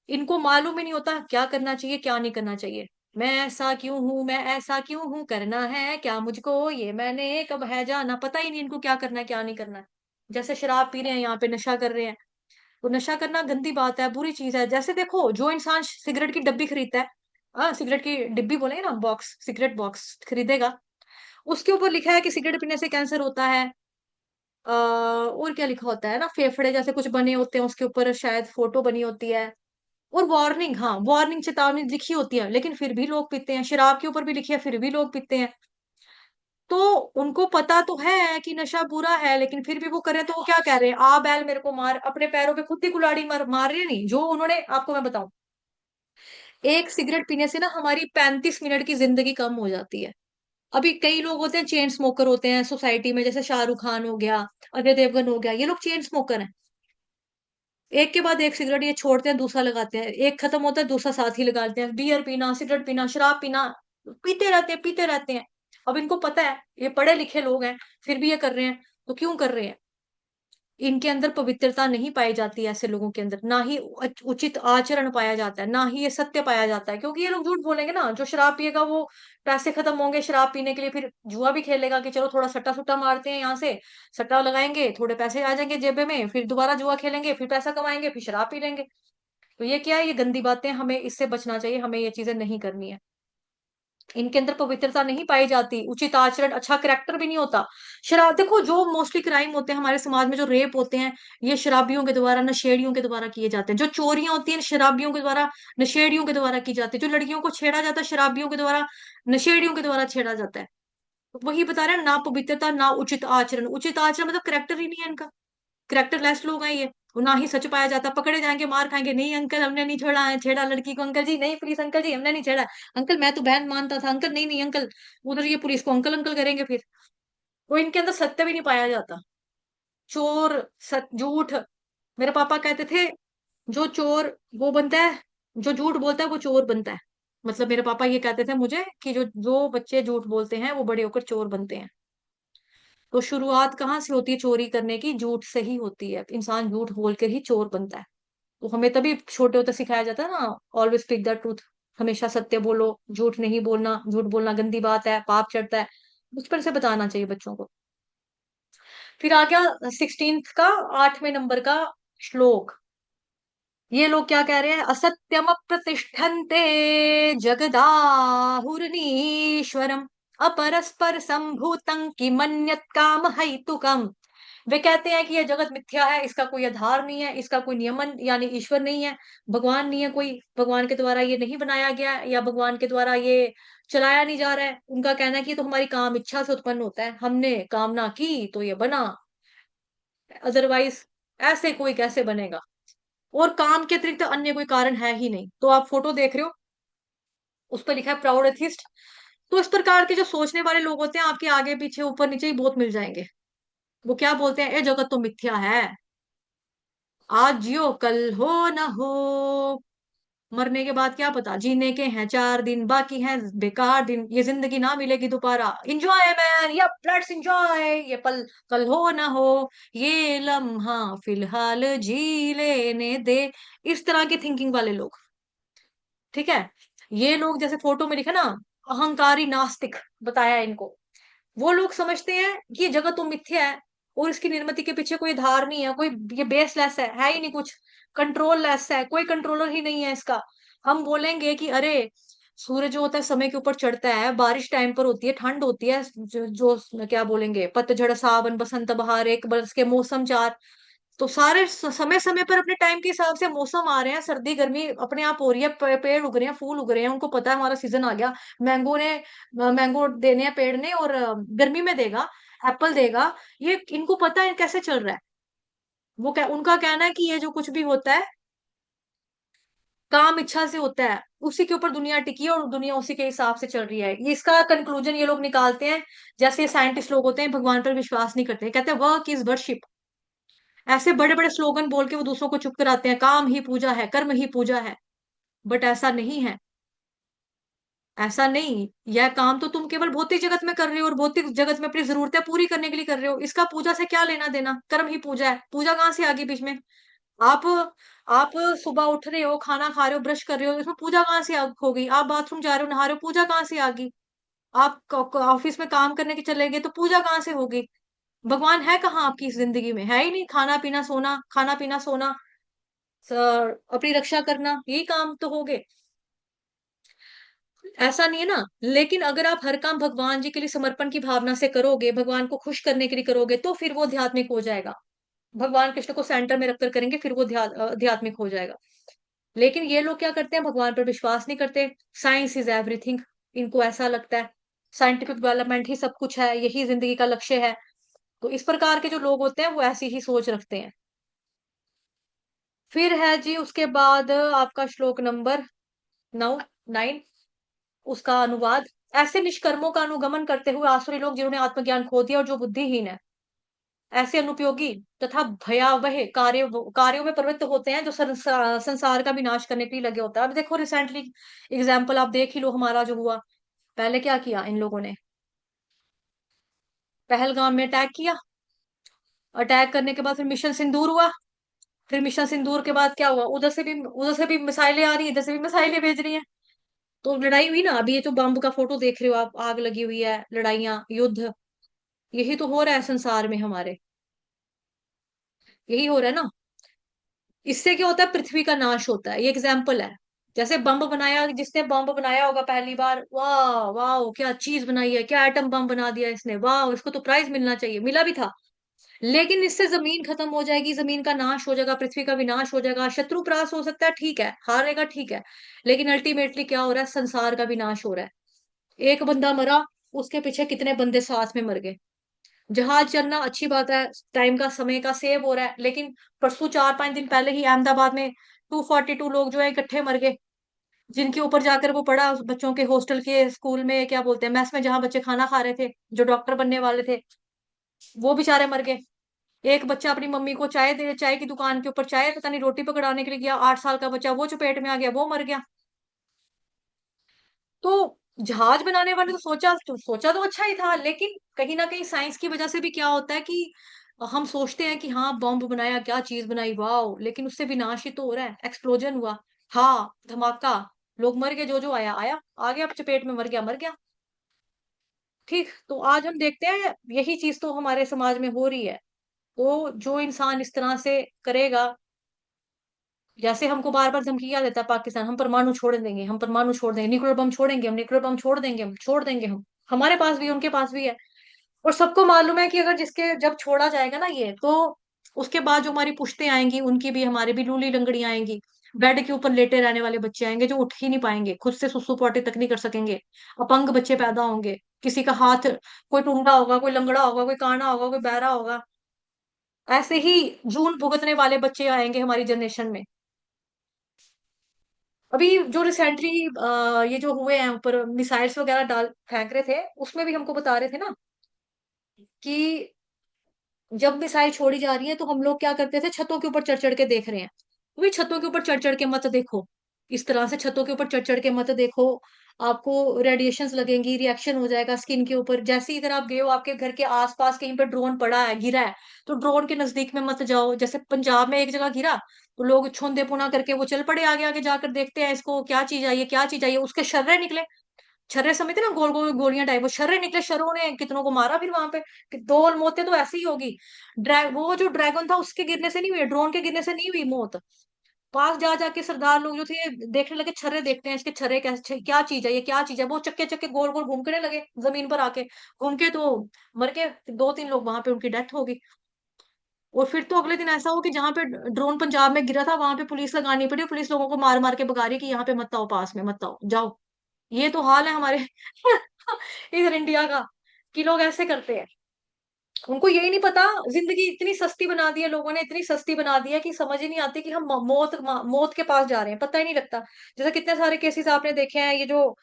इनको मालूम ही नहीं होता क्या करना चाहिए क्या नहीं करना चाहिए। मैं ऐसा क्यों हूं, मैं ऐसा क्यों हूं, करना है क्या मुझको, ये मैंने कब है जाना, पता ही नहीं इनको क्या करना है क्या नहीं करना है। जैसे शराब पी रहे हैं, यहाँ पे नशा कर रहे हैं। तो नशा करना गंदी बात है, बुरी चीज है। जैसे देखो, जो इंसान सिगरेट की डब्बी खरीदता है, सिगरेट की डिब्बी बोलेंगे ना, बॉक्स, सिगरेट बॉक्स खरीदेगा, उसके ऊपर लिखा है कि सिगरेट पीने से कैंसर होता है। और क्या लिखा होता है ना, फेफड़े जैसे कुछ बने होते हैं उसके ऊपर, शायद फोटो बनी होती है। और वार्निंग, हाँ, वार्निंग, चेतावनी लिखी होती है, लेकिन फिर भी लोग पीते हैं। शराब के ऊपर भी लिखी है, फिर भी लोग पीते हैं। तो उनको पता तो है कि नशा बुरा है, लेकिन फिर भी वो करें, तो वो क्या कह रहे हैं? आ बैल मेरे को मार, अपने पैरों पे खुद ही कुल्हाड़ी मार रहे हैं। नहीं, जो उन्होंने, आपको मैं बताऊं, एक सिगरेट पीने से ना हमारी 35 मिनट की जिंदगी कम हो जाती है। अभी कई लोग होते हैं चेन स्मोकर होते हैं सोसाइटी में, जैसे शाहरुख खान हो गया, अजय देवगन हो गया, ये लोग चेन स्मोकर हैं। एक के बाद एक सिगरेट ये छोड़ते हैं, दूसरा लगाते हैं, एक खत्म होता है दूसरा साथ ही लगाते हैं। बियर पीना, सिगरेट पीना, शराब पीना, पीते रहते हैं, पीते रहते हैं। अब इनको पता है, ये पढ़े लिखे लोग हैं, फिर भी ये कर रहे हैं। तो क्यों कर रहे हैं? इनके अंदर पवित्रता नहीं पाई जाती, ऐसे लोगों के अंदर ना ही उचित आचरण पाया जाता है, ना ही ये सत्य पाया जाता है। क्योंकि ये लोग झूठ बोलेंगे ना, जो शराब पिएगा वो पैसे खत्म होंगे शराब पीने के लिए, फिर जुआ भी खेलेगा कि चलो थोड़ा सट्टा सुट्टा मारते हैं, यहाँ से सट्टा लगाएंगे, थोड़े पैसे आ जाएंगे जेबे में, फिर दोबारा जुआ खेलेंगे, फिर पैसा कमाएंगे, फिर शराब पी लेंगे। तो ये क्या है? ये गंदी बातें, हमें इससे बचना चाहिए, हमें ये चीजें नहीं करनी है। इनके अंदर पवित्रता नहीं पाई जाती, उचित आचरण, अच्छा करेक्टर भी नहीं होता। शराब देखो, जो मोस्टली क्राइम होते हैं हमारे समाज में, जो रेप होते हैं, ये शराबियों के द्वारा, नशेड़ियों के द्वारा किए जाते हैं। जो चोरियां होती हैं शराबियों के द्वारा, नशेड़ियों के द्वारा की जाती है। जो लड़कियों को छेड़ा जाता है शराबियों के द्वारा, नशेड़ियों के द्वारा छेड़ा जाता है। तो वही बता रहे हैं, ना पवित्रता ना उचित आचरण। उचित आचरण मतलब करेक्टर ही नहीं है इनका, करेक्टरलेस लोग हैं ये। और ना ही सच पाया जाता, पकड़े जाएंगे, मार खाएंगे, नहीं अंकल हमने नहीं छोड़ा है, छेड़ा लड़की को, अंकल जी नहीं, प्लीज अंकल जी हमने नहीं छेड़ा, अंकल मैं तो बहन मानता था, अंकल नहीं नहीं अंकल। उधर ये पुलिस को अंकल अंकल करेंगे फिर। वो इनके अंदर सत्य भी नहीं पाया जाता। चोर, झूठ। मेरे पापा कहते थे, जो चोर वो बनता है, जो झूठ बोलता है वो चोर बनता है। मतलब मेरे पापा ये कहते थे मुझे कि जो जो बच्चे झूठ बोलते हैं वो बड़े होकर चोर बनते हैं। तो शुरुआत कहाँ से होती है चोरी करने की? झूठ से ही होती है। इंसान झूठ बोलकर ही चोर बनता है। तो हमें तभी छोटे होते सिखाया जाता है ना, ऑलवेज स्पीक द ट्रूथ, हमेशा सत्य बोलो, झूठ नहीं बोलना, झूठ बोलना गंदी बात है, पाप चढ़ता है। उस पर से बताना चाहिए बच्चों को। फिर आ गया 16th का 8वें नंबर का श्लोक। ये लोग क्या कह रहे हैं? असत्यम प्रतिष्ठन्ते जगदाहुरनीश्वरम अपरस्पर संभूतं किमन्यत् काम हैतुकम। वे कहते हैं कि यह जगत मिथ्या है, इसका कोई आधार नहीं है, इसका कोई नियमन यानी ईश्वर नहीं है, भगवान नहीं है कोई, भगवान के द्वारा ये नहीं बनाया गया, या भगवान के द्वारा ये चलाया नहीं जा रहा है। उनका कहना है कि ये तो हमारी काम इच्छा से उत्पन्न होता है, हमने कामना की तो ये बना, अदरवाइज ऐसे कोई कैसे बनेगा? और काम के अतिरिक्त अन्य कोई कारण है ही नहीं। तो आप फोटो देख रहे हो, उस पर लिखा है प्राउड एथिस्ट। तो इस प्रकार के जो सोचने वाले लोग होते हैं, आपके आगे पीछे ऊपर नीचे ही बहुत मिल जाएंगे। वो क्या बोलते हैं? ये जगत तो मिथ्या है, आज जियो कल हो न हो, मरने के बाद क्या पता, जीने के हैं 4 दिन, बाकी हैं बेकार दिन, ये जिंदगी ना मिलेगी दोबारा। इंजॉय मैन, या लेट्स इंजॉय, ये पल कल हो ना हो, ये लम्हा फिलहाल जी लेने दे। इस तरह के थिंकिंग वाले लोग, ठीक है। ये लोग जैसे फोटो में लिखा ना, अहंकारी नास्तिक बताया इनको। वो लोग समझते हैं कि ये जगत तो मिथ्या है, और इसकी निर्मिति के पीछे कोई धार नहीं है, कोई ये बेसलेस है ही नहीं कुछ, कंट्रोल लेस है, कोई कंट्रोलर ही नहीं है इसका। हम बोलेंगे कि अरे सूर्य जो होता है समय के ऊपर चढ़ता है, बारिश टाइम पर होती है, ठंड होती है, जो क्या बोलेंगे, पतझड़ सावन बसंत बहार, एक बरस के मौसम चार। तो सारे समय समय पर अपने टाइम के हिसाब से मौसम आ रहे हैं, सर्दी गर्मी अपने आप हो रही है, पेड़ उग रहे हैं, फूल उग रहे हैं, उनको पता है हमारा सीजन आ गया। मैंगो देने हैं पेड़ ने, और गर्मी में देगा, एप्पल देगा। ये इनको पता है कैसे चल रहा है। उनका कहना है कि ये जो कुछ भी होता है काम इच्छा से होता है, उसी के ऊपर दुनिया टिकी है, और दुनिया उसी के हिसाब से चल रही है। ये इसका कंक्लूजन ये लोग निकालते हैं। जैसे साइंटिस्ट लोग होते हैं, भगवान पर विश्वास नहीं करते, कहते हैं वर्क इज वर्शिप। ऐसे बड़े बड़े स्लोगन बोल के वो दूसरों को चुप कराते हैं, काम ही पूजा है, कर्म ही पूजा है। बट ऐसा नहीं है, ऐसा नहीं। यह काम तो तुम केवल भौतिक जगत में कर रहे हो, और भौतिक जगत में अपनी जरूरतें पूरी करने के लिए कर रहे हो, इसका पूजा से क्या लेना देना, कर्म ही पूजा है, पूजा कहाँ से आ गई बीच में। आप आप सुबह उठ रहे हो, खाना खा रहे हो, ब्रश कर रहे हो, इसमें पूजा कहाँ से हो गई। आप बाथरूम जा रहे हो, नहा रहे हो, पूजा कहाँ से आ गई। आप ऑफिस में काम करने के चले गए, तो पूजा कहाँ से होगी। भगवान है कहाँ आपकी इस जिंदगी में, है ही नहीं। खाना पीना सोना, खाना पीना सोना, अपनी रक्षा करना, यही काम तो हो गए। ऐसा नहीं है ना। लेकिन अगर आप हर काम भगवान जी के लिए समर्पण की भावना से करोगे, भगवान को खुश करने के लिए करोगे, तो फिर वो आध्यात्मिक हो जाएगा। भगवान कृष्ण को सेंटर में रखकर करेंगे, फिर वो आध्यात्मिक हो जाएगा। लेकिन ये लोग क्या करते हैं, भगवान पर विश्वास नहीं करते। साइंस इज एवरीथिंग, इनको ऐसा लगता है साइंटिफिक डेवलपमेंट ही सब कुछ है, यही जिंदगी का लक्ष्य है। तो इस प्रकार के जो लोग होते हैं वो ऐसी ही सोच रखते हैं। फिर है जी उसके बाद आपका श्लोक नंबर 9। उसका अनुवाद, ऐसे निष्कर्मों का अनुगमन करते हुए आसुरी लोग जिन्होंने आत्मज्ञान खो दिया और जो बुद्धिहीन है, ऐसे अनुपयोगी तथा भयावह कार्यों में प्रवृत्त होते हैं, जो संसार का विनाश करने के लिए लगे होता है। अब देखो रिसेंटली एग्जाम्पल आप देख ही लो, हमारा जो हुआ, पहले क्या किया इन लोगों ने, पहलगाम में अटैक किया। अटैक करने के बाद फिर मिशन सिंदूर हुआ। फिर मिशन सिंदूर के बाद क्या हुआ, उधर से भी मिसाइलें आ रही है, इधर से भी मिसाइलें भेज रही हैं। तो लड़ाई हुई ना। अभी ये जो बम का फोटो देख रहे हो आप, आग लगी हुई है, लड़ाइयां, युद्ध, यही तो हो रहा है संसार में हमारे, यही हो रहा है ना। इससे क्या होता है, पृथ्वी का नाश होता है। ये एग्जाम्पल है। जैसे बम बनाया, जिसने बम बनाया होगा पहली बार, वाह वाह क्या चीज बनाई है, क्या एटम बम बना दिया इसने, वाह इसको तो प्राइज मिलना चाहिए, मिला भी था। लेकिन इससे जमीन खत्म हो जाएगी, जमीन का नाश हो जाएगा, पृथ्वी का विनाश हो जाएगा, शत्रु परास हो सकता है, ठीक है, हारेगा, ठीक है। लेकिन अल्टीमेटली क्या हो रहा है, संसार का विनाश हो रहा है। एक बंदा मरा, उसके पीछे कितने बंदे साथ में मर गए। जहाज चलना अच्छी बात है, टाइम का समय का सेव हो रहा है, लेकिन परसों 4-5 दिन पहले ही अहमदाबाद में 242 लोग जो है इकट्ठे मर गए। जिनके ऊपर जाकर वो पड़ा, उस बच्चों के हॉस्टल के स्कूल में, क्या बोलते हैं, मेस में, जहां बच्चे खाना खा रहे थे, जो डॉक्टर बनने वाले थे, वो बेचारे मर गए। एक बच्चा अपनी मम्मी को चाय की दुकान के ऊपर चाय पता नहीं रोटी पकड़ाने के लिए गया, 8 साल का बच्चा, वो चपेट में आ गया, वो मर गया। तो जहाज बनाने वाले तो सोचा तो अच्छा ही था, लेकिन कहीं ना कहीं साइंस की वजह से भी क्या होता है कि हम सोचते हैं कि हाँ बॉम्ब बनाया, क्या चीज बनाई, वाह, लेकिन उससे विनाश ही तो हो रहा है, एक्सप्लोजन हुआ, हाँ धमाका, लोग मर गए, जो जो आया आया, आ गया चपेट में, मर गया मर गया। ठीक, तो आज हम देखते हैं यही चीज तो हमारे समाज में हो रही है। तो जो इंसान इस तरह से करेगा, जैसे हमको बार बार धमकी क्या देता है पाकिस्तान, हम परमाणु छोड़ देंगे, हम परमाणु छोड़ देंगे, न्यूक्लियर बम छोड़ेंगे, हम न्यूक्लियर बम छोड़ देंगे, हम छोड़ देंगे, हम हमारे पास भी है, उनके पास भी है। और सबको मालूम है कि अगर जिसके जब छोड़ा जाएगा ना ये, तो उसके बाद जो हमारी पुश्तें आएंगी, उनकी भी, हमारे भी लूली लंगड़ी आएंगी। बेड के ऊपर लेटे रहने वाले बच्चे आएंगे, जो उठ ही नहीं पाएंगे, खुद से सुसु पोटी तक नहीं कर सकेंगे। अपंग बच्चे पैदा होंगे, किसी का हाथ, कोई टूंगा होगा, कोई लंगड़ा होगा, कोई काना होगा, कोई बहरा होगा। ऐसे ही जून भुगतने वाले बच्चे आएंगे हमारी जनरेशन में। अभी जो रिसेंटली ये जो हुए हैं ऊपर मिसाइल्स वगैरह डाल फेंक रहे थे, उसमें भी हमको बता रहे थे ना कि जब मिसाइल छोड़ी जा रही है, तो हम लोग क्या करते थे, छतों के ऊपर चढ़ चढ़ के देख रहे हैं। तो भाई छतों के ऊपर चढ़ चढ़ के मत देखो, इस तरह से छतों के ऊपर चढ़ चढ़ के मत देखो, आपको रेडिएशंस लगेंगी, रिएक्शन हो जाएगा स्किन के ऊपर। जैसे ही अगर आप गए हो, आपके घर के आसपास कहीं पर ड्रोन पड़ा है, गिरा है, तो ड्रोन के नजदीक में मत जाओ। जैसे पंजाब में एक जगह गिरा, तो लोग छुंदे पुना करके वो चल पड़े आगे आगे जाकर, देखते हैं इसको क्या चीज आई है, क्या चीज आई है। उसके शर्रे निकले, छर्रे समझते ना, गोल गोल गोलियां टाइप, वो शर्रे निकले, शर्रों ने कितनों को मारा फिर वहां पे। कि दो मौतें तो ऐसी ही होगी। वो जो ड्रैगन था उसके गिरने से नहीं हुई, ड्रोन के गिरने से नहीं हुई मौत। पास जा जाके सरदार लोग जो थे देखने लगे, छर्रे देखते हैं इसके, छर्रे कैसे, क्या चीज है ये, क्या चीज है। वो चक्के चक्के गोल गोल घूमने लगे जमीन पर आके, घूम के तो मर के 2-3 लोग वहां पे, उनकी डेथ हो गई। और फिर तो अगले दिन ऐसा हो कि जहां पे ड्रोन पंजाब में गिरा था, वहां पे पुलिस लगानी पड़ी, पुलिस लोगों को मार मार के भगा रही कि यहाँ पे मत आओ, पास में मत आओ, जाओ। ये तो हाल है हमारे इधर इंडिया का, कि लोग ऐसे करते हैं। उनको यही नहीं पता, जिंदगी इतनी सस्ती बना दी है लोगों ने, इतनी सस्ती बना दी है कि समझ ही नहीं आती कि हम मौत के पास जा रहे हैं, पता ही नहीं लगता। जैसे कितने सारे केसेस आपने देखे हैं, ये जो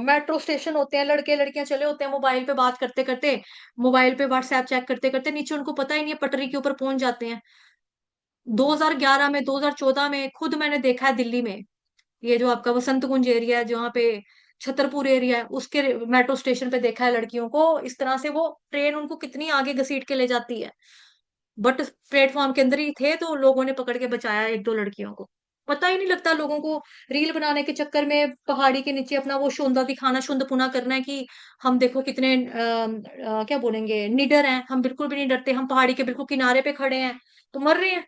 मेट्रो स्टेशन होते हैं, लड़के लड़कियां चले होते हैं मोबाइल पे बात करते करते, मोबाइल पे व्हाट्सएप चेक करते करते, नीचे उनको पता ही नहीं है पटरी के ऊपर पहुंच जाते हैं। 2011 में, 2014 में खुद मैंने देखा है दिल्ली में, ये जो आपका वसंत कुंज एरिया है, जहाँ पे छतरपुर एरिया है, उसके मेट्रो स्टेशन पे देखा है लड़कियों को इस तरह से, वो ट्रेन उनको कितनी आगे घसीट के ले जाती है। बट प्लेटफॉर्म के अंदर ही थे तो लोगों ने पकड़ के बचाया 1-2 लड़कियों को। पता ही नहीं लगता लोगों को, रील बनाने के चक्कर में पहाड़ी के नीचे अपना वो शोंदा दिखाना, शुंद पुना करना है कि हम देखो कितने क्या बोलेंगे, निडर हैं। हम बिल्कुल भी नहीं डरते, हम पहाड़ी के बिल्कुल किनारे पे खड़े हैं, तो मर रहे हैं।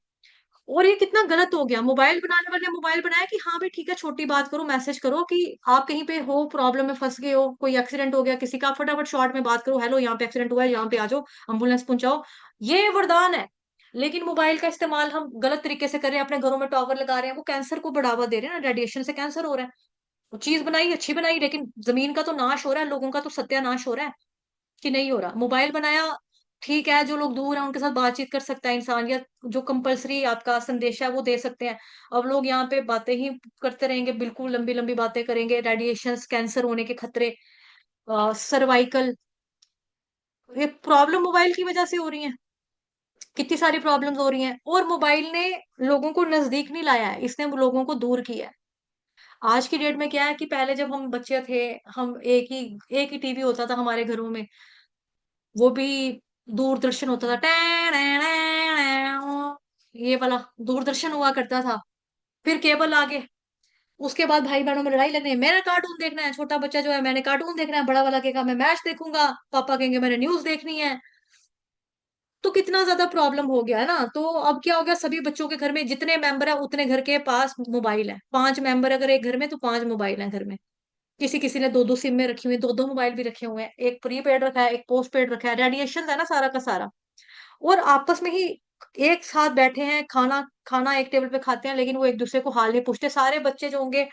और ये कितना गलत हो गया, मोबाइल बनाने वाले ने मोबाइल बनाया कि हाँ भाई ठीक है, छोटी बात करो, मैसेज करो कि आप कहीं पे हो, प्रॉब्लम में फंस गए हो, कोई एक्सीडेंट हो गया किसी का, फटाफट शॉर्ट में बात करो, हेलो यहाँ पे एक्सीडेंट हुआ है, यहाँ पे आ जाओ, एम्बुलेंस पहुंचाओ। ये वरदान है। लेकिन मोबाइल का इस्तेमाल हम गलत तरीके से कर रहे हैं, अपने घरों में टावर लगा रहे हैं, वो कैंसर को बढ़ावा दे रहे हैं ना, रेडिएशन से कैंसर हो रहा है। वो चीज बनाई अच्छी बनाई, लेकिन जमीन का तो नाश हो रहा है, लोगों का तो सत्यानाश हो रहा है। कि नहीं हो रहा, मोबाइल बनाया ठीक है, जो लोग दूर हैं उनके साथ बातचीत कर सकता है इंसान, या जो कंपलसरी आपका संदेश है वो दे सकते हैं। अब लोग यहाँ पे बातें ही करते रहेंगे, बिल्कुल लंबी लंबी बातें करेंगे, रेडिएशन, कैंसर होने के खतरे, सर्वाइकल, ये प्रॉब्लम मोबाइल की वजह से हो रही है। कितनी सारी प्रॉब्लम्स हो रही हैं, और मोबाइल ने लोगों को नजदीक नहीं लाया है, इसने लोगों को दूर किया है। आज की डेट में क्या है कि पहले जब हम बच्चे थे, हम एक ही टीवी होता था हमारे घरों में, वो भी दूरदर्शन होता था, ये वाला दूरदर्शन हुआ करता था। फिर केबल आ गए, उसके बाद भाई बहनों में लड़ाई लगनी है, मेरा कार्टून देखना है, छोटा बच्चा जो है मैंने कार्टून देखना है, बड़ा वाला कहेगा मैं मैच देखूंगा, पापा कहेंगे मैंने न्यूज देखनी है। तो कितना ज्यादा प्रॉब्लम हो गया है ना। तो अब क्या हो गया, सभी बच्चों के घर में जितने मेंबर है उतने घर के पास मोबाइल है, 5 मेंबर अगर एक घर में, तो 5 मोबाइल है घर में। किसी किसी ने 2-2 सिम में रखी हुई है, 2-2 मोबाइल भी रखे हुए हैं, एक प्रीपेड रखा है, एक पोस्ट पेड रखा है, रेडिएशन है ना सारा का सारा। और आपस में ही एक साथ बैठे हैं, खाना खाना एक टेबल पे खाते हैं, लेकिन वो एक दूसरे को हाल नहीं पूछते। सारे बच्चे जो होंगे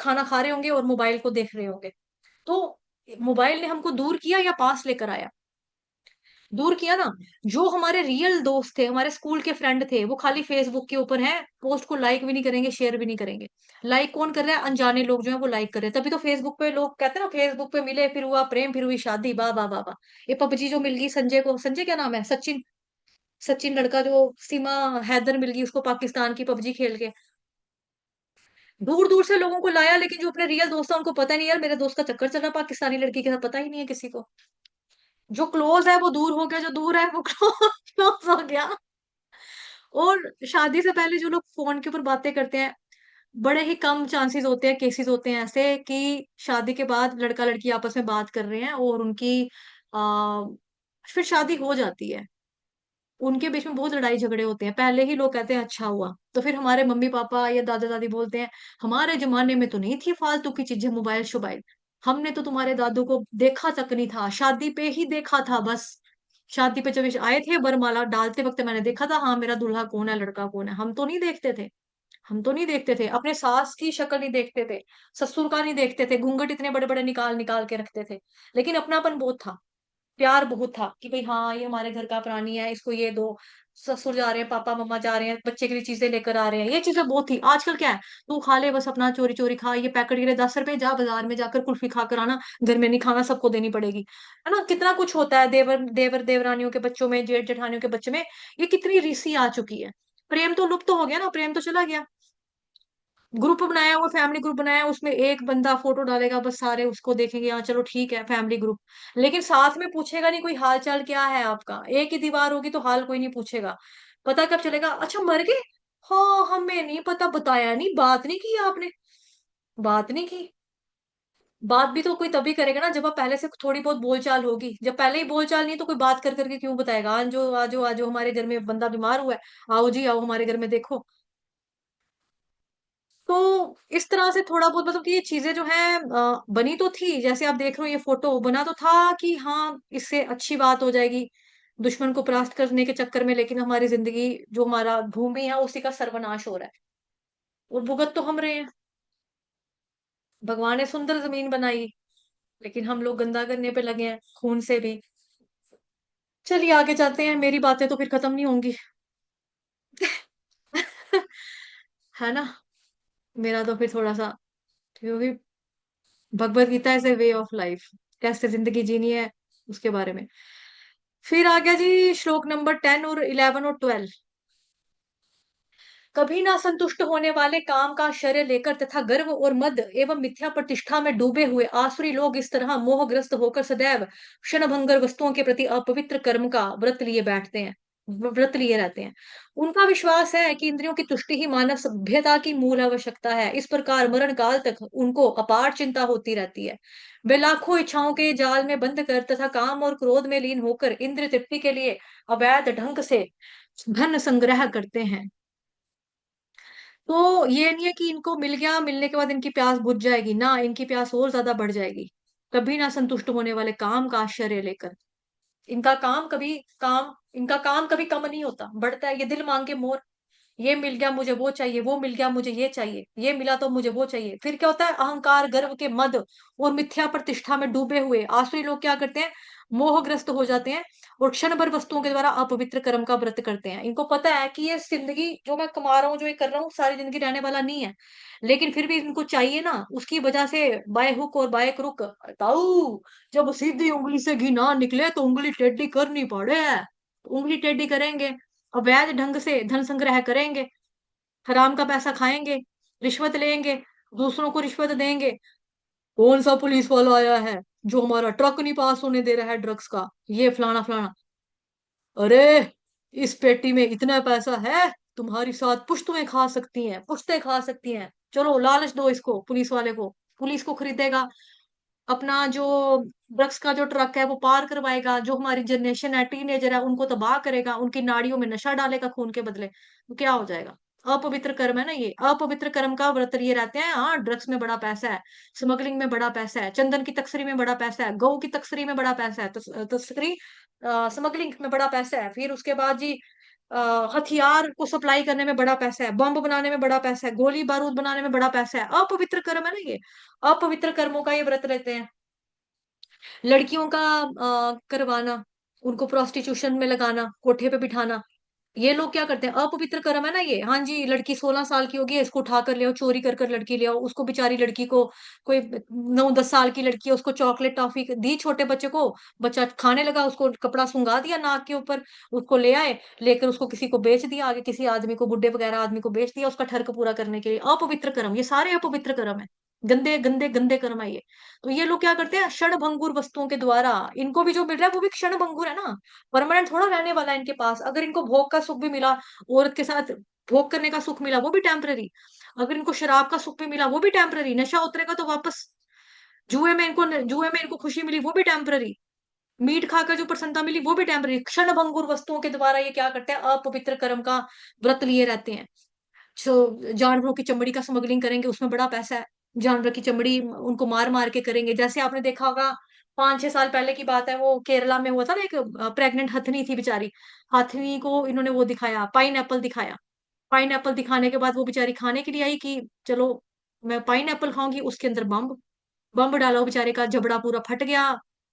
खाना खा रहे होंगे और मोबाइल को देख रहे होंगे। तो मोबाइल ने हमको दूर किया या पास लेकर आया? दूर किया ना। जो हमारे रियल दोस्त थे, हमारे स्कूल के फ्रेंड थे, वो खाली फेसबुक के ऊपर हैं, पोस्ट को लाइक भी नहीं करेंगे, शेयर भी नहीं करेंगे। लाइक कौन कर रहा है? अनजाने लोग जो है वो लाइक कर रहे हैं। तभी तो फेसबुक पे लोग कहते हैं ना, फेसबुक पे मिले फिर हुआ प्रेम, फिर हुई शादी, वाह वाह वाह वाह। ये पबजी जो मिल गई संजय को, संजय क्या नाम है, सचिन, सचिन लड़का जो, सीमा हैदर मिल गई उसको पाकिस्तान की पबजी खेल के, दूर दूर से लोगों को लाया, लेकिन जो अपने रियल दोस्त है उनको पता नहीं, यार मेरे दोस्त का चक्कर चल रहा पाकिस्तानी लड़की के साथ, पता ही नहीं है किसी को। जो क्लोज है वो दूर हो गया, जो दूर है वो क्लोज हो गया। और शादी से पहले जो लोग फोन के ऊपर बातें करते हैं, बड़े ही कम चांसेस होते हैं, केसेस होते हैं ऐसे कि शादी के बाद लड़का लड़की आपस में बात कर रहे हैं और उनकी आ, फिर शादी हो जाती है। उनके बीच में बहुत लड़ाई झगड़े होते हैं, पहले ही लोग कहते हैं अच्छा हुआ, तो फिर हमारे मम्मी पापा या दादा दादी बोलते हैं हमारे जमाने में तो नहीं थी फालतू की चीजें, मोबाइल शोबाइल, हमने तो तुम्हारे दादू को देखा तक नहीं था, शादी पे ही देखा था बस। शादी पे जब आए थे बरमाला डालते वक्त मैंने देखा था, हाँ मेरा दूल्हा कौन है, लड़का कौन है, हम तो नहीं देखते थे। हम तो नहीं देखते थे, अपने सास की शक्ल नहीं देखते थे, ससुर का नहीं देखते थे, घूंघट इतने बड़े बड़े निकाल निकाल के रखते थे। लेकिन अपनापन बहुत था, प्यार बहुत था कि भाई हाँ ये हमारे घर का प्राणी है, इसको ये दो। ससुर जा रहे हैं, पापा मम्मा जा रहे हैं, बच्चे के लिए चीजें लेकर आ रहे हैं, ये चीजें बहुत थी। आजकल क्या है, तू खा ले बस, अपना चोरी चोरी खा, ये पैकेट के लिए 10 रुपए, जा बाजार में जाकर कुल्फी खा कर आना, घर में नहीं खाना, सबको देनी पड़ेगी। है ना, कितना कुछ होता है, देवर देवर देवरानियों के बच्चों में, जेठ जेठानियों के बच्चे में, ये कितनी रीसी आ चुकी है। प्रेम तो लुप्त तो हो गया ना, प्रेम तो चला गया। ग्रुप बनाया हुआ, फैमिली ग्रुप बनाया, उसमें एक बंदा फोटो डालेगा, बस सारे उसको देखेंगे, हाँ चलो ठीक है फैमिली ग्रुप। लेकिन साथ में पूछेगा नहीं कोई, हाल चाल क्या है आपका। एक ही दीवार होगी तो हाल कोई नहीं पूछेगा। पता कब चलेगा, अच्छा मर गए, हाँ हमें नहीं पता, बताया नहीं, बात नहीं की आपने, बात नहीं की। बात भी तो कोई तभी करेगा ना जब आप पहले से थोड़ी बहुत बोलचाल होगी। जब पहले ही बोलचाल नहीं है तो कोई बात कर करके क्यों बताएगा, आजो आजो आजो हमारे घर में बंदा बीमार हुआ है, आओ जी आओ हमारे घर में देखो। तो इस तरह से थोड़ा बहुत मतलब कि ये चीजें जो है बनी तो थी, जैसे आप देख रहे हो ये फोटो बना तो था कि हाँ इससे अच्छी बात हो जाएगी दुश्मन को परास्त करने के चक्कर में, लेकिन हमारी जिंदगी जो हमारा भूमि है उसी का सर्वनाश हो रहा है, और भुगत तो हम रहे हैं। भगवान ने सुंदर जमीन बनाई, लेकिन हम लोग गंदा करने पे लगे हैं, खून से भी। चलिए आगे चलते हैं, मेरी बातें तो फिर खत्म नहीं होंगी। है ना, मेरा तो फिर थोड़ा सा, क्योंकि Bhagavad Gita is a way of life, कैसे जिंदगी जीनी है उसके बारे में। फिर आ गया जी श्लोक नंबर 10 और 11 और 12। कभी ना संतुष्ट होने वाले काम का आश्चर्य लेकर तथा गर्व और मद एवं मिथ्या प्रतिष्ठा में डूबे हुए आसुरी लोग इस तरह मोहग्रस्त होकर सदैव क्षणभंगर वस्तुओं के प्रति अपवित्र कर्म का व्रत लिए बैठते हैं, व्रत लिए रहते हैं। उनका विश्वास है कि इंद्रियों की तुष्टि ही मानव सभ्यता की मूल आवश्यकता है। इस प्रकार मरण काल तक उनको अपार चिंता होती रहती है। वे लाखों इच्छाओं के जाल में बंद कर तथा काम और क्रोध में लीन होकर इंद्र तृप्ति के लिए अवैध ढंग से धन संग्रह करते हैं। तो ये नहीं है कि इनको मिल गया, मिलने के बाद इनकी प्यास बुझ जाएगी, ना इनकी प्यास और ज्यादा बढ़ जाएगी। कभी ना संतुष्ट होने वाले काम का आश्चर्य लेकर, इनका काम कभी, काम इनका काम कभी कम नहीं होता, बढ़ता है। ये दिल मांगे मोर, ये मिल गया मुझे वो चाहिए, वो मिल गया मुझे ये चाहिए, ये मिला तो मुझे वो चाहिए। फिर क्या होता है, अहंकार गर्व के मद और मिथ्या प्रतिष्ठा में डूबे हुए आसुरी लोग क्या करते हैं, मोहग्रस्त हो जाते हैं और क्षण भर वस्तुओं के द्वारा अपवित्र कर्म का व्रत करते हैं। इनको पता है कि ये जिंदगी जो मैं कमा रहा हूँ, जो ये कर रहा हूँ, सारी जिंदगी रहने वाला नहीं है, लेकिन फिर भी इनको चाहिए ना, उसकी वजह से बाय हुक और बाय क्रुक, ताऊ जब सीधी उंगली से घी ना निकले तो उंगली टेढ़ी करनी पड़े, उंगली टेढ़ी करेंगे, अवैध ढंग से धन संग्रह करेंगे, हराम का पैसा खाएंगे, रिश्वत लेंगे, दूसरों को रिश्वत देंगे। कौन सा पुलिस वाला आया है जो हमारा ट्रक नहीं पास होने दे रहा है ड्रग्स का, ये फलाना फलाना। अरे इस पेटी में इतना पैसा है, तुम्हारी साथ पुश्तुएं खा सकती हैं, पुश्तें खा सकती हैं, चलो लालच दो इसको, पुलिस वाले को। पुलिस को खरीदेगा, अपना जो ड्रग्स का जो ट्रक है वो पार करवाएगा, जो हमारी जनरेशन है, टीनेजर है, उनको तबाह करेगा, उनकी नाड़ियों में नशा डालेगा खून के बदले, तो क्या हो जाएगा। अपवित्र कर्म है ना ये, अपवित्र कर्म का व्रत लिए रहते हैं। हाँ ड्रग्स में बड़ा पैसा है, स्मगलिंग में बड़ा पैसा है, चंदन की तस्करी में बड़ा पैसा है, गऊ की तस्करी में बड़ा पैसा है, तस्करी स्मगलिंग में बड़ा पैसा है। फिर उसके बाद जी हथियार को सप्लाई करने में बड़ा पैसा है, बम बनाने में बड़ा पैसा है, गोली बारूद बनाने में बड़ा पैसा है। अपवित्र कर्म है ना ये, अपवित्र कर्मों का ये व्रत रहते हैं। लड़कियों का करवाना, उनको प्रोस्टिट्यूशन में लगाना, कोठे पे बिठाना, ये लोग क्या करते हैं, अपवित्र कर्म है ना ये। हाँ जी, लड़की 16 साल की होगी, इसको उठा कर ले आओ, चोरी कर कर लड़की ले आओ, उसको बेचारी लड़की को, कोई 9-10 साल की लड़की है, उसको चॉकलेट टॉफी दी छोटे बच्चे को, बच्चा खाने लगा, उसको कपड़ा सुंगा दिया नाक के ऊपर, उसको ले आए, लेकर उसको किसी को बेच दिया, आगे किसी आदमी को, बुड्ढे वगैरह आदमी को बेच दिया उसका ठर्क पूरा करने के लिए। अपवित्र कर्म, ये सारे अपवित्र कर्म है, गंदे गंदे गंदे कर्म है ये। तो ये लोग क्या करते हैं, क्षणभंगुर वस्तुओं के द्वारा, इनको भी जो मिल रहा है वो भी क्षणभंगुर है ना, परमानेंट थोड़ा रहने वाला है इनके पास। अगर इनको भोग का सुख भी मिला, औरत के साथ भोग करने का सुख मिला, वो भी टेम्पररी। अगर इनको शराब का सुख भी मिला, वो भी टेम्पररी। नशा उतरेगा तो वापस जुए में इनको खुशी मिली, वो भी टेम्पररी। मीट खाकर जो प्रसन्नता मिली, वो भी टेम्पररी। क्षण भंगुर वस्तुओं के द्वारा ये क्या करते हैं, अपवित्र कर्म का व्रत लिए रहते हैं। जानवरों की चमड़ी का स्मगलिंग करेंगे, उसमें बड़ा पैसा है। जानवर की चमड़ी उनको मार मार के करेंगे, जैसे आपने देखा होगा 5-6 साल पहले की बात है, वो केरला में हुआ था ना, एक प्रेग्नेंट हथनी थी बेचारी, हथनी को इन्होंने वो दिखाया, पाइन एप्पल दिखाया। पाइन एप्पल दिखाने के बाद वो बेचारी खाने के लिए आई कि चलो मैं पाइन एप्पल खाऊंगी, उसके अंदर बम, बम डाला, वो बेचारे का जबड़ा पूरा फट गया,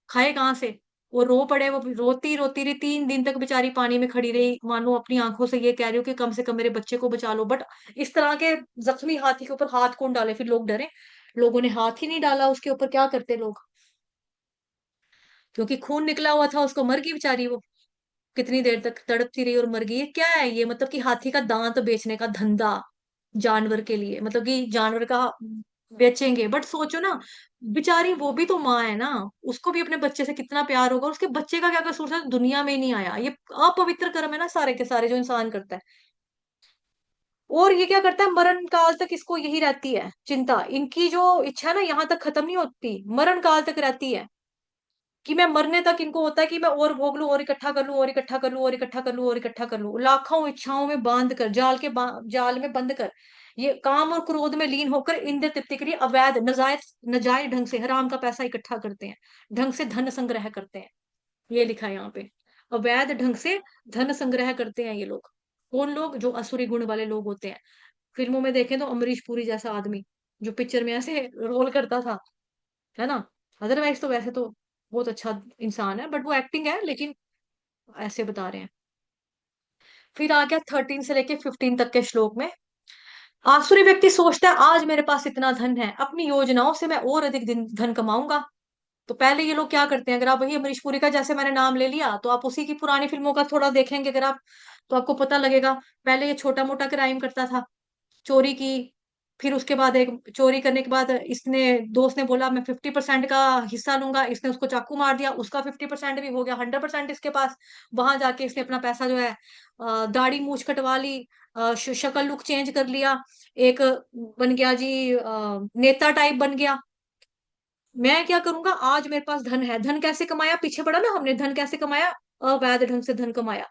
खाए कहाँ से। वो रो पड़े, वो रोती रोती रही 3 दिन तक बेचारी, पानी में खड़ी रही, मानो अपनी आंखों से ये कह रही हो कि कम से कम मेरे बच्चे को बचा लो। बट इस तरह के जख्मी हाथी के ऊपर हाथ कौन डाले, फिर लोग डरे, लोगों ने हाथ ही नहीं डाला उसके ऊपर। क्या करते लोग, क्योंकि खून निकला हुआ था, उसको, मर गई बेचारी वो, कितनी देर तक तड़पती रही और मर गई। ये क्या है, ये मतलब कि हाथी का दांत बेचने का धंधा, जानवर के लिए, मतलब कि जानवर का बेचेंगे। बट सोचो ना, बेचारी वो भी तो माँ है ना, उसको भी अपने बच्चे से कितना प्यार होगा, उसके बच्चे का क्या कसूर था, दुनिया में ही नहीं आया। ये अपवित्र कर्म है ना सारे के सारे जो इंसान करता है। और ये क्या करता है, मरण काल तक इसको यही रहती है चिंता, इनकी जो इच्छा है ना यहाँ तक खत्म नहीं होती, मरण काल तक रहती है। कि मैं मरने तक इनको होता है कि मैं और भोग लूं, और इकट्ठा कर लूं, और इकट्ठा कर लूं, और इकट्ठा कर लूं, और इकट्ठा कर लूं, लाखों इच्छाओं में बांध कर, जाल में बंद कर, ये काम और क्रोध में लीन होकर इंद्र तृप्ति के लिए अवैध नजायज नजायज ढंग से हराम का पैसा इकट्ठा करते हैं, ढंग से धन संग्रह करते हैं। ये लिखा है यहाँ पे, अवैध ढंग से धन संग्रह करते हैं ये लोग। कौन लोग? जो असुरी गुण वाले लोग होते हैं। फिल्मों में देखें तो अमरीश पुरी जैसा आदमी, जो पिक्चर में ऐसे रोल करता था, है ना। अदरवाइज तो वैसे तो बहुत अच्छा इंसान है, बट वो एक्टिंग है, लेकिन ऐसे बता रहे हैं। फिर आ गया 13 से लेके 15 तक के श्लोक में। आसुरी व्यक्ति सोचता है आज मेरे पास इतना धन है, अपनी योजनाओं से मैं और अधिक धन कमाऊंगा। तो पहले ये लोग क्या करते हैं, अगर आप वही अमरीश पुरी का जैसे मैंने नाम ले लिया, तो आप उसी की पुरानी फिल्मों का थोड़ा देखेंगे अगर आप, तो आपको पता लगेगा। पहले ये छोटा मोटा क्राइम करता था, चोरी की। फिर उसके बाद एक चोरी करने के बाद इसने, दोस्त ने बोला मैं 50% का हिस्सा लूंगा, इसने उसको चाकू मार दिया, उसका 50% भी हो गया, 100% इसके पास। वहां जाके इसने अपना पैसा जो है, दाढ़ी मूछ कटवा ली, शक्ल लुक चेंज कर लिया, एक बन गया जी, नेता टाइप बन गया। मैं क्या करूंगा, आज मेरे पास धन है, धन कैसे कमाया, पीछे पड़ा ना हमने, धन कैसे कमाया, अवैध ढंग से धन कमाया।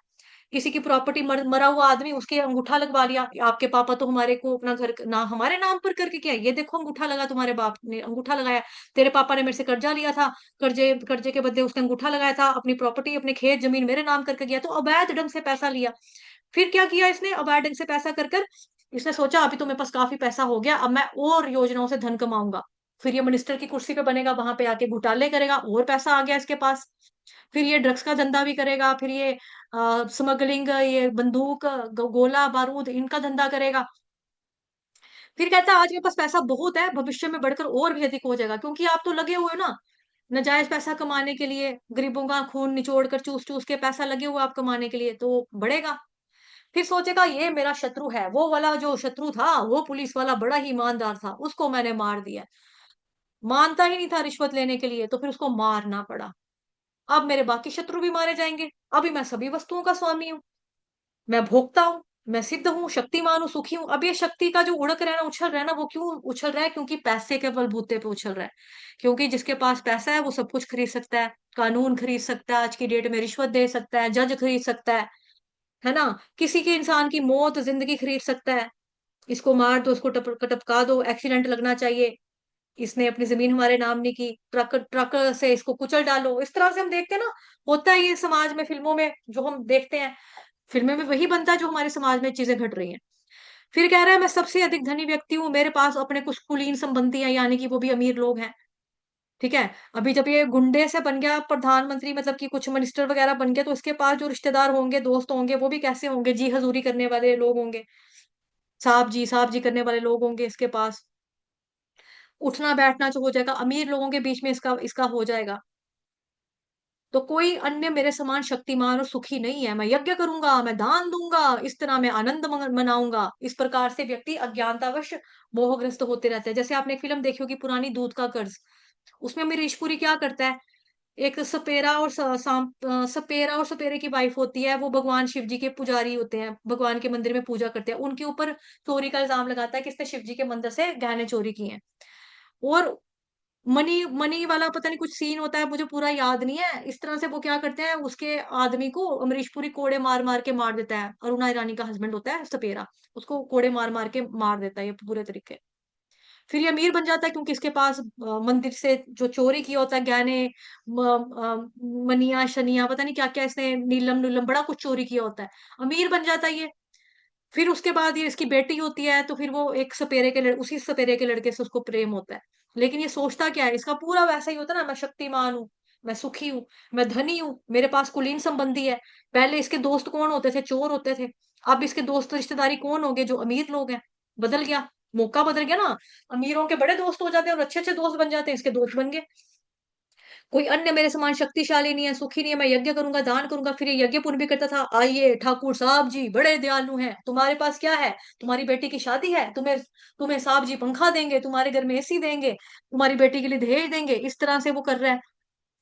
किसी की प्रॉपर्टी, मरा हुआ आदमी, उसके अंगूठा लगवा लिया, आपके पापा तो हमारे को अपना घर ना हमारे नाम पर करके क्या, ये देखो अंगूठा लगा, तुम्हारे बाप ने अंगूठा लगाया, तेरे पापा ने मेरे से कर्जा लिया था, कर्जे कर्जे के बदले उसने अंगूठा लगाया था, अपनी प्रॉपर्टी अपने खेत जमीन मेरे नाम करके गया, तो अवैध ढंग से पैसा लिया। फिर क्या किया इसने, अवैध ढंग से पैसा कर इसने सोचा अभी तो मेरे पास काफी पैसा हो गया, अब मैं और योजनाओं से धन कमाऊंगा। फिर ये मिनिस्टर की कुर्सी पे बनेगा, वहां पे आके घोटाले करेगा, और पैसा आ गया इसके पास। फिर ये ड्रग्स का धंधा भी करेगा, फिर ये स्मगलिंग, ये बंदूक, गोला बारूद, इनका धंधा करेगा। फिर कहता है आज मेरे पास पैसा बहुत है, भविष्य में बढ़कर और भी अधिक हो जाएगा, क्योंकि आप तो लगे हुए हो ना नाजायज पैसा कमाने के लिए, गरीबों का खून निचोड़ कर चूस चूस के पैसा लगे हुए आप कमाने के लिए, तो बढ़ेगा। फिर सोचेगा ये मेरा शत्रु है, वो वाला जो शत्रु था वो पुलिस वाला बड़ा ही ईमानदार था, उसको मैंने मार दिया। मानता ही नहीं था रिश्वत लेने के लिए, तो फिर उसको मारना पड़ा। अब मेरे बाकी शत्रु भी मारे जाएंगे, अभी मैं सभी वस्तुओं का स्वामी हूँ, मैं भोगता हूँ, मैं सिद्ध हूँ, शक्तिमान हूँ, सुखी हूँ। अब ये शक्ति का जो उड़क रहा है ना, उछल रहा है ना, वो क्यों उछल रहा है, क्योंकि पैसे के बलबूते पे उछल रहा है। क्योंकि जिसके पास पैसा है वो सब कुछ खरीद सकता है, कानून खरीद सकता है, आज की डेट में रिश्वत दे सकता है, जज खरीद सकता है ना। किसी के इंसान की मौत जिंदगी खरीद सकता है, इसको मार दो, इसको टपका दो, एक्सीडेंट लगना चाहिए, इसने अपनी जमीन हमारे नाम नहीं की, ट्रक ट्रक से इसको कुचल डालो। इस तरह से हम देखते हैं ना, होता है ये समाज में, फिल्मों में जो हम देखते हैं, फिल्में में वही बनता है जो हमारे समाज में चीजें घट रही हैं। फिर कह रहा है मैं सबसे अधिक धनी व्यक्ति हूँ, मेरे पास अपने कुछ कुलीन संबंधी हैं, यानी कि वो भी अमीर लोग हैं। ठीक है। अभी जब ये गुंडे से बन गया प्रधानमंत्री, मतलब कि कुछ मिनिस्टर वगैरह बन गए, तो इसके पास जो रिश्तेदार होंगे, दोस्त होंगे, वो भी कैसे होंगे, जी हजूरी करने वाले लोग होंगे, साहब जी करने वाले लोग होंगे इसके पास। उठना बैठना जो हो जाएगा अमीर लोगों के बीच में, इसका इसका हो जाएगा। तो कोई अन्य मेरे समान शक्तिमान और सुखी नहीं है, मैं यज्ञ करूंगा, मैं दान दूंगा, इस तरह मैं आनंद मनाऊंगा। इस प्रकार से व्यक्ति अज्ञानतावश मोहग्रस्त होते रहते हैं। जैसे आपने एक फिल्म देखी होगी पुरानी, दूध का कर्ज, उसमें अमरीश पुरी क्या करता है, एक सपेरा और सपेरा और सपेरे की वाइफ होती है, वो भगवान शिव जी के पुजारी होते हैं, भगवान के मंदिर में पूजा करते हैं, उनके ऊपर चोरी का इल्जाम लगाता है कि इसने शिव जी के मंदिर से गहने चोरी किए हैं। और मनी मनी वाला पता नहीं कुछ सीन होता है, मुझे पूरा याद नहीं है। इस तरह से वो क्या करते हैं, उसके आदमी को अमरीश पुरी कोड़े मार मार के मार देता है, अरुणा ईरानी का हस्बैंड होता है सपेरा, उसको कोड़े मार मार के मार देता है ये पूरे तरीके। फिर ये अमीर बन जाता है, क्योंकि इसके पास मंदिर से जो चोरी किया होता है गहने, मनिया शनिया, पता नहीं क्या क्या, इसने नीलम नीलम बड़ा कुछ चोरी किया होता है, अमीर बन जाता है ये। फिर उसके बाद ये इसकी बेटी होती है, तो फिर वो एक उसी सपेरे के लड़के से उसको प्रेम होता है। लेकिन ये सोचता क्या है, इसका पूरा वैसा ही होता है ना, मैं शक्तिमान हूँ, मैं सुखी हूँ, मैं धनी हूँ, मेरे पास कुलीन संबंधी है। पहले इसके दोस्त कौन होते थे, चोर होते थे। अब इसके दोस्त रिश्तेदारी कौन हो गए, जो अमीर लोग हैं। बदल गया, मौका बदल गया ना। अमीरों के बड़े दोस्त हो जाते हैं और अच्छे अच्छे दोस्त बन जाते हैं, इसके दोस्त बन गए। कोई अन्य मेरे समान शक्तिशाली नहीं है, सुखी नहीं है, मैं यज्ञ करूंगा, दान करूंगा। फिर ये यज्ञ पुण्य भी करता था। आइए ठाकुर साहब जी बड़े दयालु हैं, तुम्हारे पास क्या है? तुम्हारी बेटी की शादी है, तुम्हें तुम्हें साहब जी पंखा देंगे, तुम्हारे घर में एसी देंगे, तुम्हारी बेटी के लिए दहेज देंगे। इस तरह से वो कर रहा है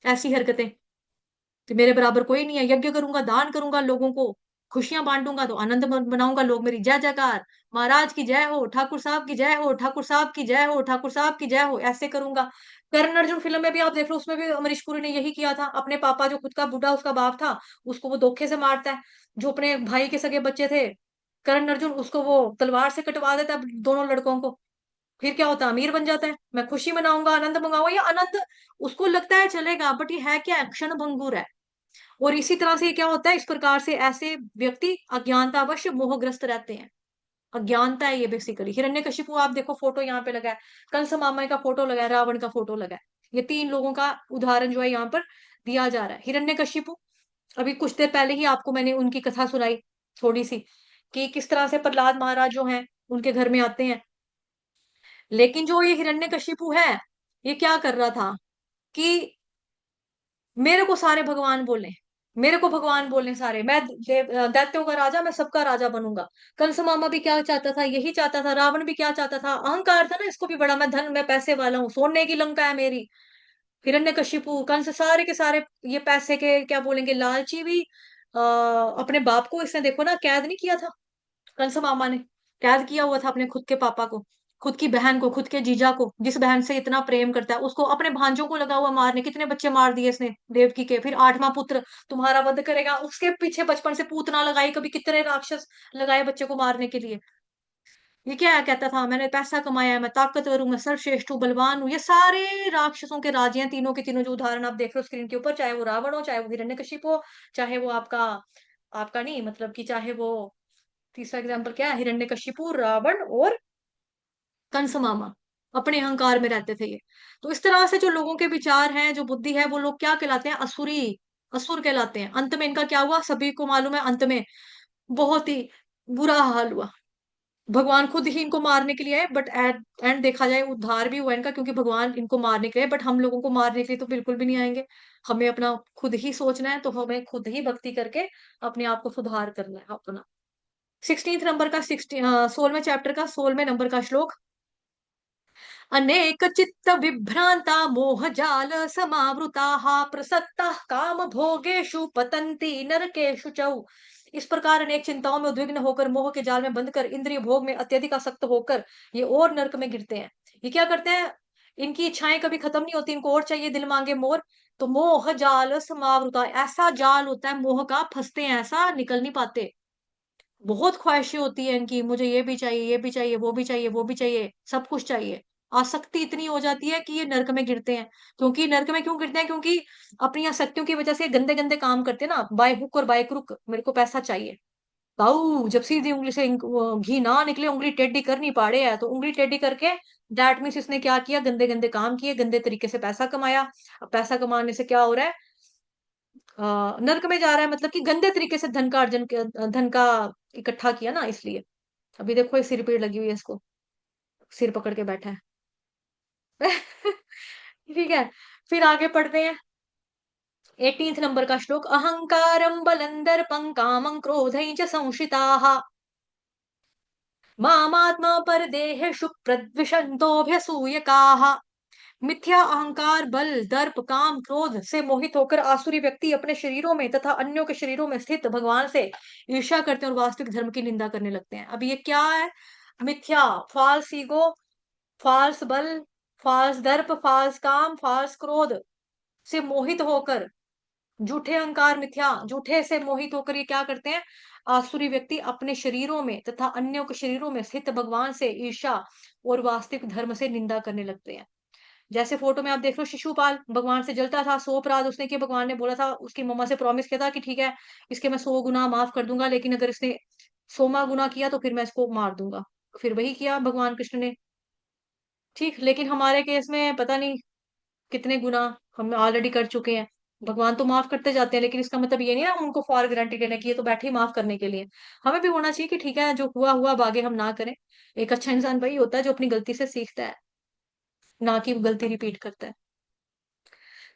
ऐसी हरकतें कि मेरे बराबर कोई नहीं है। यज्ञ करूंगा, दान करूंगा, लोगों को खुशियां बांटूंगा, तो आनंद बनाऊंगा, लोग मेरी जय जयकार, महाराज की जय हो, ठाकुर साहब की जय हो, ठाकुर साहब की जय हो, ठाकुर साहब की जय हो, ऐसे करूंगा। कर्ण अर्जुन फिल्म में भी आप देख लो, उसमें भी अमरीश पुरी ने यही किया था। अपने पापा जो खुद का बूढ़ा उसका बाप था, उसको वो धोखे से मारता है। जो अपने भाई के सगे बच्चे थे कर्ण अर्जुन, उसको वो तलवार से कटवा देता है दोनों लड़कों को। फिर क्या होता है? अमीर बन जाता है। मैं खुशी मनाऊंगा, आनंद मंगाऊंगा, ये आनंद उसको लगता है चलेगा, बट ये है क्या? क्षण भंगुर है। और इसी तरह से क्या होता है, इस प्रकार से ऐसे व्यक्ति अज्ञानतावश मोहग्रस्त रहते हैं। अज्ञानता है ये बेसिकली। हिरण्यकशिपु आप देखो, फोटो यहाँ पे लगा है, कंस मामा का फोटो लगा है, रावण का फोटो लगा है। ये तीन लोगों का उदाहरण जो है यहाँ पर दिया जा रहा है। हिरण्यकशिपु, अभी कुछ देर पहले ही आपको मैंने उनकी कथा सुनाई थोड़ी सी, कि किस तरह से प्रहलाद महाराज जो हैं उनके घर में आते हैं। लेकिन जो ये हिरण्यकशिपु है, ये क्या कर रहा था कि मेरे को सारे भगवान बोले, मेरे को भगवान बोले सारे, मैं दैत्यों का राजा, मैं सबका राजा बनूंगा। कंस मामा भी क्या चाहता था? यही चाहता था। रावण भी क्या चाहता था? अहंकार था ना इसको भी बड़ा, मैं धन, मैं पैसे वाला हूँ, सोने की लंका है मेरी। हिरण्यकशिपु, कंस, सारे के सारे ये पैसे के क्या बोलेंगे, लालची भी। अपने बाप को इसने देखो ना कैद नहीं किया था, कंस मामा ने कैद किया हुआ था अपने खुद के पापा को, खुद की बहन को, खुद के जीजा को, जिस बहन से इतना प्रेम करता है उसको, अपने भांजों को लगा हुआ मारने। कितने बच्चे मार दिए इसने देवकी के। फिर आठवां पुत्र तुम्हारा वध करेगा, उसके पीछे बचपन से पूतना लगाई, कभी कितने राक्षस लगाए बच्चे को मारने के लिए। ये क्या कहता था? मैंने पैसा कमाया है, मैं ताकतवर हूँ, मैं सर्वश्रेष्ठ हूँ, बलवान हूँ। ये सारे राक्षसों के राजे हैं, तीनों के तीनों जो उदाहरण आप देख रहे हो स्क्रीन के ऊपर, चाहे वो रावण हो, चाहे वो हिरण्यकशिप हो, चाहे वो आपका आपका नहीं मतलब कि चाहे वो तीसरा एग्जाम्पल क्या है, हिरण्यकशिपु, रावण और कंस मामा, अपने अहंकार में रहते थे ये। तो इस तरह से जो लोगों के विचार हैं, जो बुद्धि है, वो लोग क्या कहलाते हैं? असुरी, असुर कहलाते हैं। अंत में इनका क्या हुआ सभी को मालूम है, अंत में बहुत ही बुरा हाल हुआ। भगवान खुद ही इनको मारने के लिए आए, बट एट एंड देखा जाए उद्धार भी हुआ इनका, क्योंकि भगवान इनको मारने के लिए, बट हम लोगों को मारने के लिए तो बिल्कुल भी नहीं आएंगे। हमें अपना खुद ही सोचना है, तो हमें खुद ही भक्ति करके अपने आप को सुधार करना है अपना। 16 नंबर का 16वें चैप्टर का 16वें नंबर का श्लोक। अनेक चित्त विभ्रांता मोह जाल समावृताः प्रसक्ताः काम भोगेषु पतन्ति नरकेषु च। इस प्रकार अनेक चिंताओं में उद्विग्न होकर, मोह के जाल में बंधकर, इंद्रिय भोग में अत्यधिक आसक्त होकर ये और नरक में गिरते हैं। ये क्या करते हैं? इनकी इच्छाएं कभी खत्म नहीं होती, इनको और चाहिए, दिल मांगे मोर। तो मोह जाल समावृता, ऐसा जाल होता है मोह का, फंसते हैं ऐसा, निकल नहीं पाते। बहुत ख्वाहिशें होती है इनकी, मुझे ये भी चाहिए, ये भी चाहिए, वो भी चाहिए, वो भी चाहिए, सब कुछ चाहिए। आसक्ति इतनी हो जाती है कि ये नरक में गिरते हैं। क्योंकि नरक में क्यों गिरते हैं? क्योंकि अपनी आसक्तियों की वजह से गंदे गंदे काम करते हैं ना, बाय हुक और बाय क्रुक, मेरे को पैसा चाहिए। ताऊ जब सीधी उंगली से घी ना निकले, उंगली टेढ़ी कर नहीं पा रहे हैं, तो उंगली टेढ़ी करके दैट मीन्स इसने क्या किया? गंदे गंदे काम किए, गंदे तरीके से पैसा कमाया। अब पैसा कमाने से क्या हो रहा है? नर्क में जा रहा है, मतलब कि गंदे तरीके से धन का अर्जन धन का इकट्ठा किया ना, इसलिए। अभी देखो ये सिर पीड़ लगी हुई है इसको, सिर पकड़ के बैठा है। ठीक है, फिर आगे पढ़ते हैं। 18 नंबर का श्लोक। अहंकारं बलं दर्पं कामं क्रोधं च संश्रिताः मामात्मा परदेहेषु प्रद्विषन्तोऽभ्यसूयकाः। मिथ्या अहंकार, बल, दर्प, काम, क्रोध से मोहित होकर आसुरी व्यक्ति अपने शरीरों में तथा अन्यों के शरीरों में स्थित भगवान से ईर्ष्या करते हैं और वास्तविक धर्म की निंदा करने लगते हैं। अब ये क्या है? मिथ्या, फॉल्स ईगो, फॉल्स बल, फॉल्स दर्प, फॉल्स काम, फॉल्स क्रोध से मोहित होकर, झूठे अहंकार, मिथ्या, झूठे से मोहित होकर ये क्या करते हैं? आसुरी व्यक्ति अपने शरीरों में तथा अन्यों के शरीरों में स्थित भगवान से ईर्ष्या और वास्तविक धर्म से निंदा करने लगते हैं। जैसे फोटो में आप देख रहे हो, शिशुपाल भगवान से जलता था, 100 अपराध उसने किए, भगवान ने बोला था, उसकी मम्मा से प्रॉमिस किया था कि ठीक है, इसके मैं 100 गुना माफ कर दूंगा, लेकिन अगर इसने 100वां गुना किया तो फिर मैं इसको मार दूंगा। फिर वही किया भगवान कृष्ण ने। ठीक, लेकिन हमारे केस में पता नहीं कितने गुना हम ऑलरेडी कर चुके हैं। भगवान तो माफ करते जाते हैं, लेकिन इसका मतलब ये नहीं है हम उनको फॉर गारंटी लेने की, ये तो बैठे ही माफ करने के लिए। हमें भी होना चाहिए कि ठीक है, जो हुआ हुआ, अब आगे हम ना करें। एक अच्छा इंसान वही होता है जो अपनी गलती से सीखता है, ना कि वो गलती रिपीट करता है।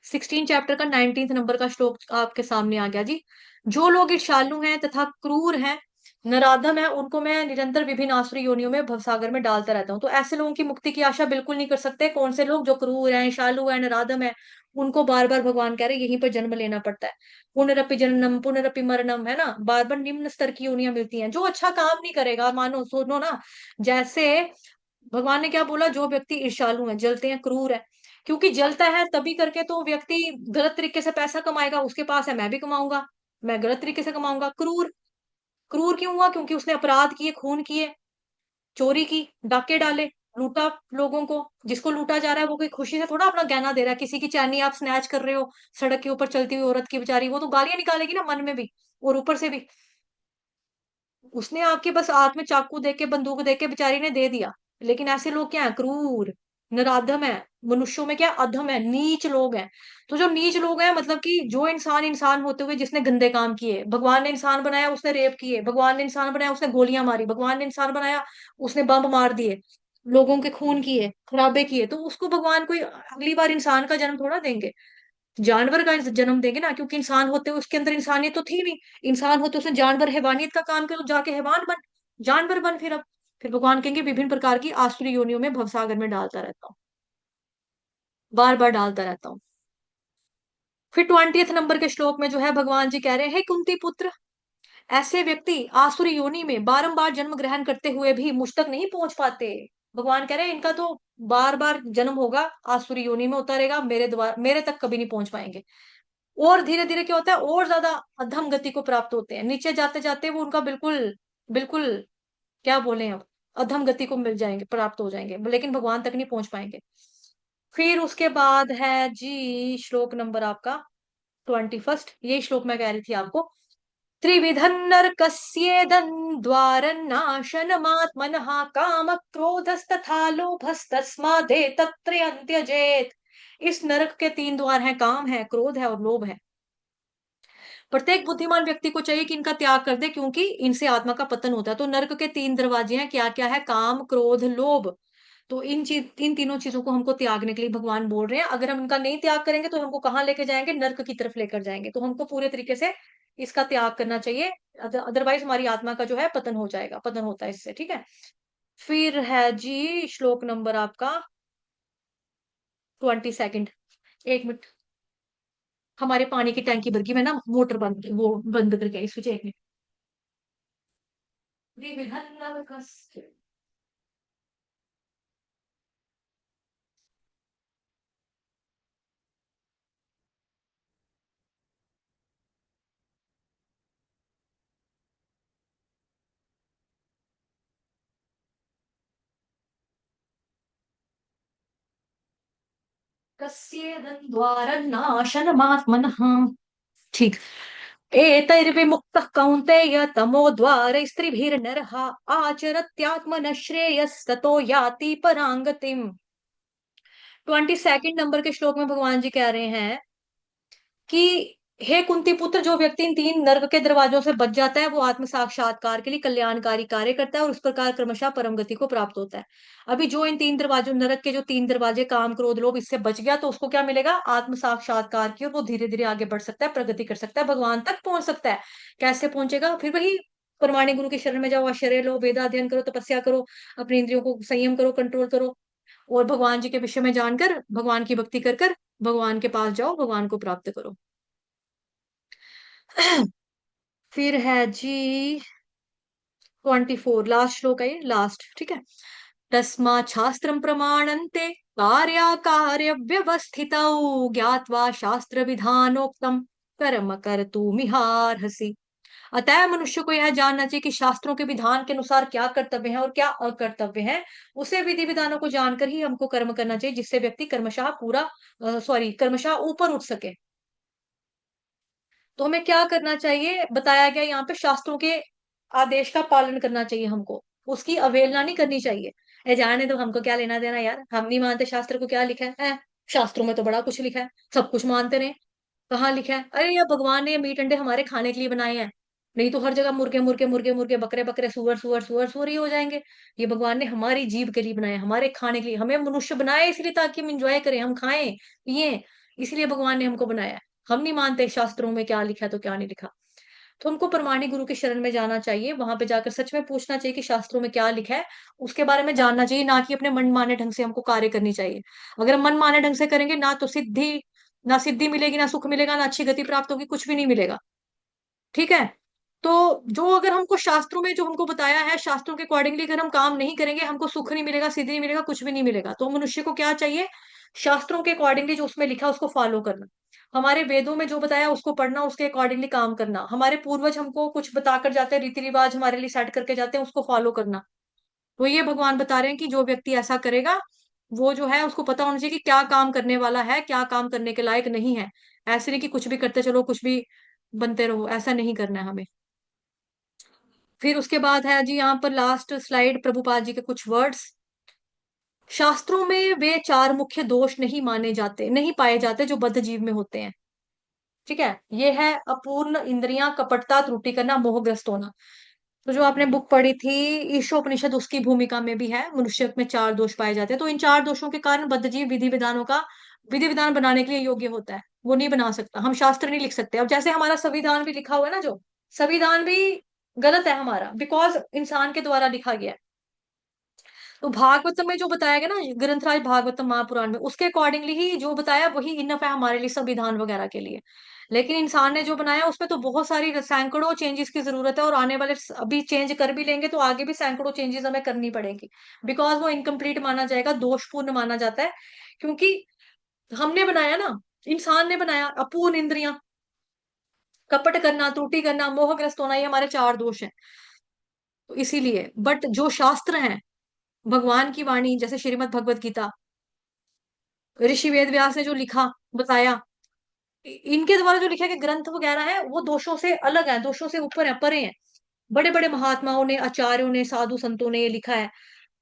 16 चैप्टर का 19 नंबर का श्लोक आपके सामने आ गया जी। जो लोग ईर्ष्यालु हैं तथा क्रूर हैं, नराधम है, उनको मैं निरंतर विभिन्न आसुरी योनियों में भवसागर में डालता रहता हूँ। तो ऐसे लोगों की मुक्ति की आशा बिल्कुल नहीं कर सकते। कौन से लोग? जो क्रूर हैं, ईर्ष्यालु है, नराधम है, उनको बार बार भगवान कह रहे हैं यहीं पर जन्म लेना पड़ता है। पुनरपि जननम पुनरपि मरणम, है ना, बार बार निम्न स्तर की योनियां मिलती हैं। जो अच्छा काम नहीं करेगा, मानो सुनो ना, जैसे भगवान ने क्या बोला, जो व्यक्ति ईर्ष्यालु है, जलते हैं, क्रूर है, क्योंकि जलता है तभी करके तो व्यक्ति गलत तरीके से पैसा कमाएगा। उसके पास है, मैं भी कमाऊंगा, मैं गलत तरीके से कमाऊंगा। क्रूर, क्रूर क्यों हुआ? क्योंकि उसने अपराध किए, खून किए, चोरी की, डाके डाले, लूटा लोगों को। जिसको लूटा जा रहा है वो कोई खुशी से थोड़ा अपना गहना दे रहा है। किसी की चैनी आप स्नैच कर रहे हो, सड़क के ऊपर चलती हुई औरत की बेचारी, वो तो गालियां निकालेगी ना मन में भी, और ऊपर से भी उसने आपके बस हाथ में चाकू देके, बंदूक देके बेचारी ने दे दिया। लेकिन ऐसे लोग क्या है? क्रूर, नराधम है, मनुष्यों में क्या अधम है, नीच लोग हैं। तो जो नीच लोग हैं, मतलब कि जो इंसान इंसान होते हुए जिसने गंदे काम किए, भगवान ने इंसान बनाया उसने रेप किए, भगवान ने इंसान बनाया उसने गोलियां मारी, भगवान ने इंसान बनाया उसने बम मार दिए, लोगों के खून किए, खराबे किए, तो उसको भगवान कोई अगली बार इंसान का जन्म थोड़ा देंगे, जानवर का जन्म देंगे ना। क्योंकि इंसान होते हुए उसके अंदर इंसानियत तो थी नहीं। इंसान होते उसने जानवर हैवानियत का काम किया, तो जाके हैवान बन, जानवर बन फिर। अब फिर भगवान कहेंगे विभिन्न प्रकार की आसुरी योनियों में भवसागर में डालता रहता हूँ, बार बार डालता रहता हूँ। फिर 20 नंबर के श्लोक में जो है भगवान जी कह रहे हैं, हे कुंती पुत्र, ऐसे व्यक्ति आसुरी योनि में बारंबार जन्म ग्रहण करते हुए भी मुझ तक नहीं पहुंच पाते। भगवान कह रहे हैं इनका तो बार बार जन्म होगा, आसुरी योनि में उतारेगा, मेरे द्वारा मेरे तक कभी नहीं पहुंच पाएंगे। और धीरे धीरे क्या होता है, और ज्यादा अधम गति को प्राप्त होते हैं। नीचे जाते जाते वो उनका बिल्कुल बिल्कुल क्या बोले अब, अधम गति को मिल जाएंगे, प्राप्त हो जाएंगे, लेकिन भगवान तक नहीं पहुंच पाएंगे। फिर उसके बाद है जी श्लोक नंबर आपका 21। यही श्लोक मैं कह रही थी आपको। त्रिविधं नरकस्येदं द्वारनाशनमात्मनः काम क्रोधस्तथा लोभस्तस्मादेतत्त्रयं त्यजेत्। इस नरक के 3 द्वार हैं, काम है, क्रोध है और लोभ है। प्रत्येक बुद्धिमान व्यक्ति को चाहिए कि इनका त्याग कर दे, क्योंकि इनसे आत्मा का पतन होता है। तो नरक के 3 दरवाजे हैं, क्या क्या है? काम, क्रोध, लोभ। तो इन तीनों चीजों को हमको त्यागने के लिए भगवान बोल रहे हैं। अगर हम इनका नहीं त्याग करेंगे तो हमको कहाँ लेके जाएंगे? नरक की तरफ लेकर जाएंगे। तो हमको पूरे तरीके से इसका त्याग करना चाहिए, अदरवाइज हमारी आत्मा का जो है पतन हो जाएगा, पतन होता है इससे, ठीक है। फिर है जी श्लोक नंबर आपका 22। एक मिनट, हमारे पानी की टैंकी भर गई, मैं ना मोटर बंद वो बंद करके आई, स्विच, एक मिनट। कस्येदन्द्वारनाशनमात्मनः। ठीक। एतैर्विमुक्तः कौन्तेय तमोद्वारैस्त्रिभिर्नरः आचरत्यात्मनः श्रेयस्ततो याति परांगतिम्। 22 नंबर के श्लोक में भगवान जी कह रहे हैं कि हे कुंती पुत्र, जो व्यक्ति इन 3 नर्क के दरवाजों से बच जाता है वो आत्म साक्षात्कार के लिए कल्याणकारी कार्य करता है और उस प्रकार क्रमशः परम गति को प्राप्त होता है। अभी जो इन 3 दरवाजों, नरक के जो 3 दरवाजे, काम, क्रोध, लोभ, इससे बच गया तो उसको क्या मिलेगा? आत्म साक्षात्कार की, और वो धीरे धीरे आगे बढ़ सकता है, प्रगति कर सकता है, भगवान तक पहुंच सकता है। कैसे पहुंचेगा? फिर वही परमाणु गुरु के शरण में जाओ, आश्रय लो, वेदाध्ययन करो, तपस्या करो, अपने इंद्रियों को संयम करो, कंट्रोल करो, और भगवान जी के विषय में जानकर भगवान की भक्ति कर कर भगवान के पास जाओ, भगवान को प्राप्त करो। फिर है जी 24, लास्ट श्लोक है ये, लास्ट, ठीक है। तस्मात् शास्त्रं प्रमाणन्ते कार्याकार्य व्यवस्थितौ ज्ञात्वा शास्त्र विधानोक्तम कर्म कर्तुमिहार्हसि। अतः मनुष्य को यह जानना चाहिए कि शास्त्रों के विधान के अनुसार क्या कर्तव्य है और क्या अकर्तव्य है। उसे विधि विधानों को जानकर ही हमको कर्म करना चाहिए, जिससे व्यक्ति कर्मशः पूरा कर्मशः ऊपर उठ सके। तो हमें क्या करना चाहिए बताया गया यहाँ पे, शास्त्रों के आदेश का पालन करना चाहिए हमको, उसकी अवहेलना नहीं करनी चाहिए। ए जाने तो, हमको क्या लेना देना यार, हम नहीं मानते शास्त्र को, क्या लिखा है? शास्त्रों में तो बड़ा कुछ लिखा है, सब कुछ मानते रहे। कहाँ लिखा है? अरे यार, भगवान ने ये मीट अंडे हमारे खाने के लिए बनाए हैं, नहीं तो हर जगह मुर्गे मुर्गे मुर्गे मुर्गे, बकरे बकरे, सुअर सुअर सुअर सुअर ही हो जाएंगे। ये भगवान ने हमारी जीभ के लिए बनाए, हमारे खाने के लिए, हमें मनुष्य बनाए इसलिए ताकि हम इंजॉय करें, हम खाएं पिए, इसीलिए भगवान ने हमको बनाया है। हम नहीं मानते शास्त्रों में क्या लिखा है तो क्या नहीं लिखा। तो हमको प्रमाणिक गुरु की शरण में जाना चाहिए, वहां पे जाकर सच में पूछना चाहिए कि शास्त्रों में क्या लिखा है, उसके बारे में जानना चाहिए, ना कि अपने मनमाने ढंग से हमको कार्य करनी चाहिए। अगर हम मनमाने ढंग से करेंगे ना सिद्धि मिलेगी, ना सुख मिलेगा, ना अच्छी गति प्राप्त होगी, कुछ भी नहीं मिलेगा। ठीक है। तो जो अगर हमको शास्त्रों में जो हमको बताया है, शास्त्रों के अकॉर्डिंगली अगर हम काम नहीं करेंगे, हमको सुख नहीं मिलेगा, सिद्धि नहीं मिलेगा, कुछ भी नहीं मिलेगा। तो मनुष्य को क्या चाहिए? शास्त्रों के अकॉर्डिंगली जो उसमें लिखा उसको फॉलो करना, हमारे वेदों में जो बताया उसको पढ़ना, उसके अकॉर्डिंगली काम करना, हमारे पूर्वज हमको कुछ बताकर जाते हैं, रीति रिवाज हमारे लिए सेट करके जाते हैं, उसको फॉलो करना। तो ये भगवान बता रहे हैं कि जो व्यक्ति ऐसा करेगा, वो जो है उसको पता होना चाहिए कि क्या काम करने वाला है, क्या काम करने के लायक नहीं है। ऐसे नहीं कि कुछ भी करते चलो, कुछ भी बनते रहो, ऐसा नहीं करना है हमें। फिर उसके बाद है जी यहाँ पर लास्ट स्लाइड, प्रभुपाद जी के कुछ वर्ड्स। शास्त्रों में वे चार मुख्य दोष नहीं माने जाते, नहीं पाए जाते जो बद्ध जीव में होते हैं। ठीक है। ये है अपूर्ण इंद्रियां, कपटता, त्रुटि करना, मोहग्रस्त होना। तो जो आपने बुक पढ़ी थी ईशोपनिषद, उसकी भूमिका में भी है, मनुष्य में चार दोष पाए जाते हैं। तो इन चार दोषों के कारण बद्ध जीव विधि विधान बनाने के लिए योग्य होता है, वो नहीं बना सकता। हम शास्त्र नहीं लिख सकते। अब जैसे हमारा संविधान भी लिखा हुआ है ना, जो संविधान भी गलत है हमारा, बिकॉज इंसान के द्वारा लिखा गया है। तो भागवतम में जो बताया गया ना, ग्रंथराज भागवतम महापुराण में, उसके अकॉर्डिंगली ही जो बताया वही इनफ है हमारे लिए संविधान वगैरह के लिए। लेकिन इंसान ने जो बनाया उसमें तो बहुत सारी सैकड़ों चेंजेस की जरूरत है, और आने वाले अभी चेंज कर भी लेंगे तो आगे भी सैकड़ों चेंजेस हमें करनी पड़ेगी, बिकॉज वो इनकम्प्लीट माना जाएगा, दोषपूर्ण माना जाता है। क्योंकि हमने बनाया ना, इंसान ने बनाया, अपूर्ण इंद्रियां, कपट करना, त्रुटि करना, मोहग्रस्त होना, ये हमारे चार दोष हैं। तो इसीलिए बट जो शास्त्र हैं, भगवान की वाणी, जैसे श्रीमद् भगवत गीता, ऋषि वेद व्यास ने जो लिखा बताया, इनके द्वारा जो लिखे गए ग्रंथ वगैरह है, वो दोषों से अलग है, दोषों से ऊपर है, परे हैं। बड़े बड़े महात्माओं ने, आचार्यों ने, साधु संतों ने ये लिखा है।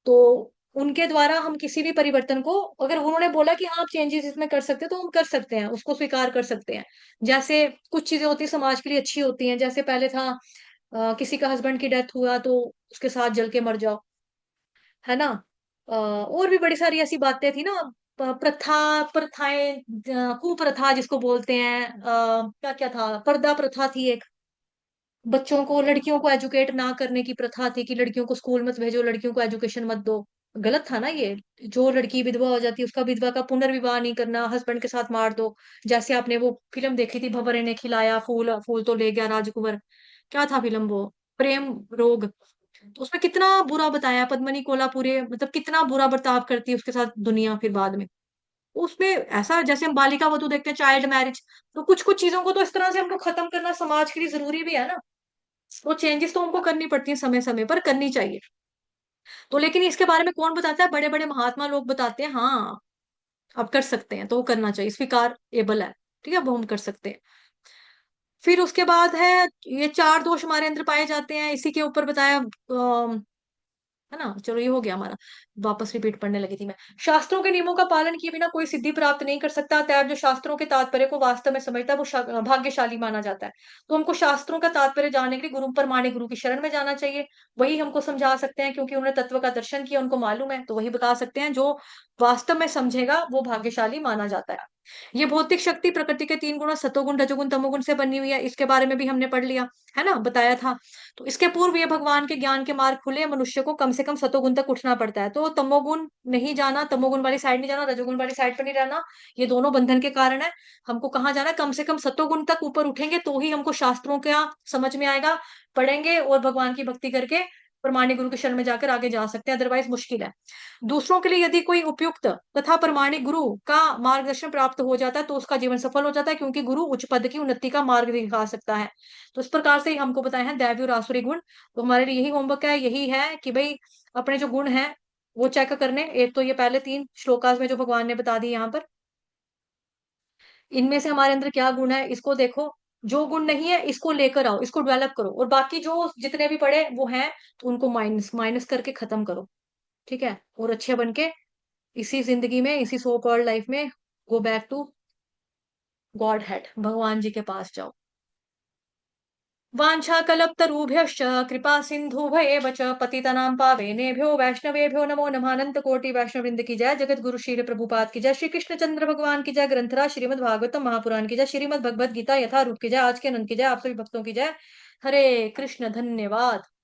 तो उनके द्वारा हम किसी भी परिवर्तन को, अगर उन्होंने बोला कि हाँ आप चेंजेस इसमें कर सकते हैं, तो हम कर सकते हैं, उसको स्वीकार कर सकते हैं। जैसे कुछ चीजें होती है समाज के लिए अच्छी होती हैं, जैसे पहले था किसी का हस्बैंड की डेथ हुआ तो उसके साथ जल के मर जाओ, है ना। और भी बड़ी सारी ऐसी बातें थी ना, प्रथाएं, कुप्रथा जिसको बोलते हैं, क्या क्या था, पर्दा प्रथा थी एक, बच्चों को, लड़कियों को एजुकेट ना करने की प्रथा थी कि लड़कियों को स्कूल मत भेजो, लड़कियों को एजुकेशन मत दो। गलत था ना ये। जो लड़की विधवा हो जाती है, उसका विधवा का पुनर्विवाह नहीं करना, हस्बैंड के साथ मार दो। जैसे आपने वो फिल्म देखी थी, भंवरे ने खिलाया फूल, फूल तो ले गया राजकुंवर, क्या था फिल्म वो, प्रेम रोग। तो उसमें कितना बुरा बताया, पद्मनी कोल्हापुरे, मतलब कितना बुरा बर्ताव करती है उसके साथ दुनिया फिर बाद में। उसमें ऐसा, जैसे हम बालिका वधू देखते हैं, चाइल्ड मैरिज। तो कुछ कुछ चीजों को तो इस तरह से हमको खत्म करना समाज के लिए जरूरी भी है ना। वो चेंजेस तो हमको करनी पड़ती है, समय समय पर करनी चाहिए। तो लेकिन इसके बारे में कौन बताता है? बड़े बड़े महात्मा लोग बताते हैं, हाँ आप कर सकते हैं, तो वो करना चाहिए, स्वीकार एबल है। ठीक है, वो हम कर सकते हैं। फिर उसके बाद है, ये चार दोष हमारे अंदर पाए जाते हैं, इसी के ऊपर बताया, है ना। चलो ये हो गया हमारा, वापस रिपीट पढ़ने लगी थी मैं। शास्त्रों के नियमों का पालन किए बिना कोई सिद्धि प्राप्त नहीं कर सकता, अतएव जो शास्त्रों के तात्पर्य को वास्तव में समझता है वो भाग्यशाली माना जाता है। तो हमको शास्त्रों का तात्पर्य जानने के लिए गुरु परमाणिक गुरु की शरण में जाना चाहिए। वही हमको समझा सकते हैं, क्योंकि उन्होंने तत्व का दर्शन किया, उनको मालूम है, तो वही बता सकते हैं। जो वास्तव में समझेगा वो भाग्यशाली माना जाता है। ये भौतिक शक्ति प्रकृति के तीन गुणों, सतोगुण, रजोगुण, तमोगुण से बनी हुई है, इसके बारे में भी हमने पढ़ लिया, है ना, बताया था। तो इसके पूर्व ये भगवान के ज्ञान के मार्ग खुले, मनुष्य को कम से कम सतोगुण तक उठना पड़ता है। तो तमोगुण नहीं जाना, तमोगुण वाली साइड नहीं जाना, रजोगुण वाली साइड पर नहीं रहना, ये दोनों बंधन के कारण है। हमको कहाँ जाना है? कम से कम सतोगुण तक ऊपर उठेंगे तो ही हमको शास्त्रों का समझ में आएगा, पढ़ेंगे और भगवान की भक्ति करके प्रमाणिक गुरु के शरण में जाकर आगे जा सकते हैं, अदरवाइज मुश्किल है। दूसरों के लिए यदि कोई उपयुक्त तथा प्रमाणिक गुरु का मार्गदर्शन प्राप्त हो जाता है तो उसका जीवन सफल हो जाता है, क्योंकि गुरु उच्च पद की उन्नति का मार्ग दिखा सकता है। तो इस प्रकार से ही हमको बताए हैं दैवी और आसुरी गुण। तो हमारे लिए यही होमवर्क है, यही है कि भाई अपने जो गुण हैं वो चेक करने। एक तो ये पहले तीन श्लोकास में जो भगवान ने बता दी यहाँ पर, इनमें से हमारे अंदर क्या गुण है इसको देखो। जो गुण नहीं है इसको लेकर आओ, इसको डेवलप करो, और बाकी जो जितने भी पड़े वो हैं तो उनको माइनस माइनस करके खत्म करो। ठीक है, और अच्छे बन के इसी जिंदगी में, इसी सो कॉल्ड लाइफ में go back to Godhead, भगवान जी के पास जाओ। वाञ्छाकल्पतरुभ्यश्च कृपा सिन्धुभयेव च पतितनां पावनेभ्यो वैष्णवेभ्यो नमो नमः। अनंत कोटि वैष्णव वृंद की जय। जगत गुरु श्री प्रभुपाद की जय। श्री कृष्ण चंद्र भगवान की जय। ग्रंथराज श्रीमद् भागवतम महापुराण की जय। श्रीमद् भगवद गीता यथारूप की जय। आज के अनंत की जय। आप सभी भक्तों की जय। हरे कृष्ण। धन्यवाद।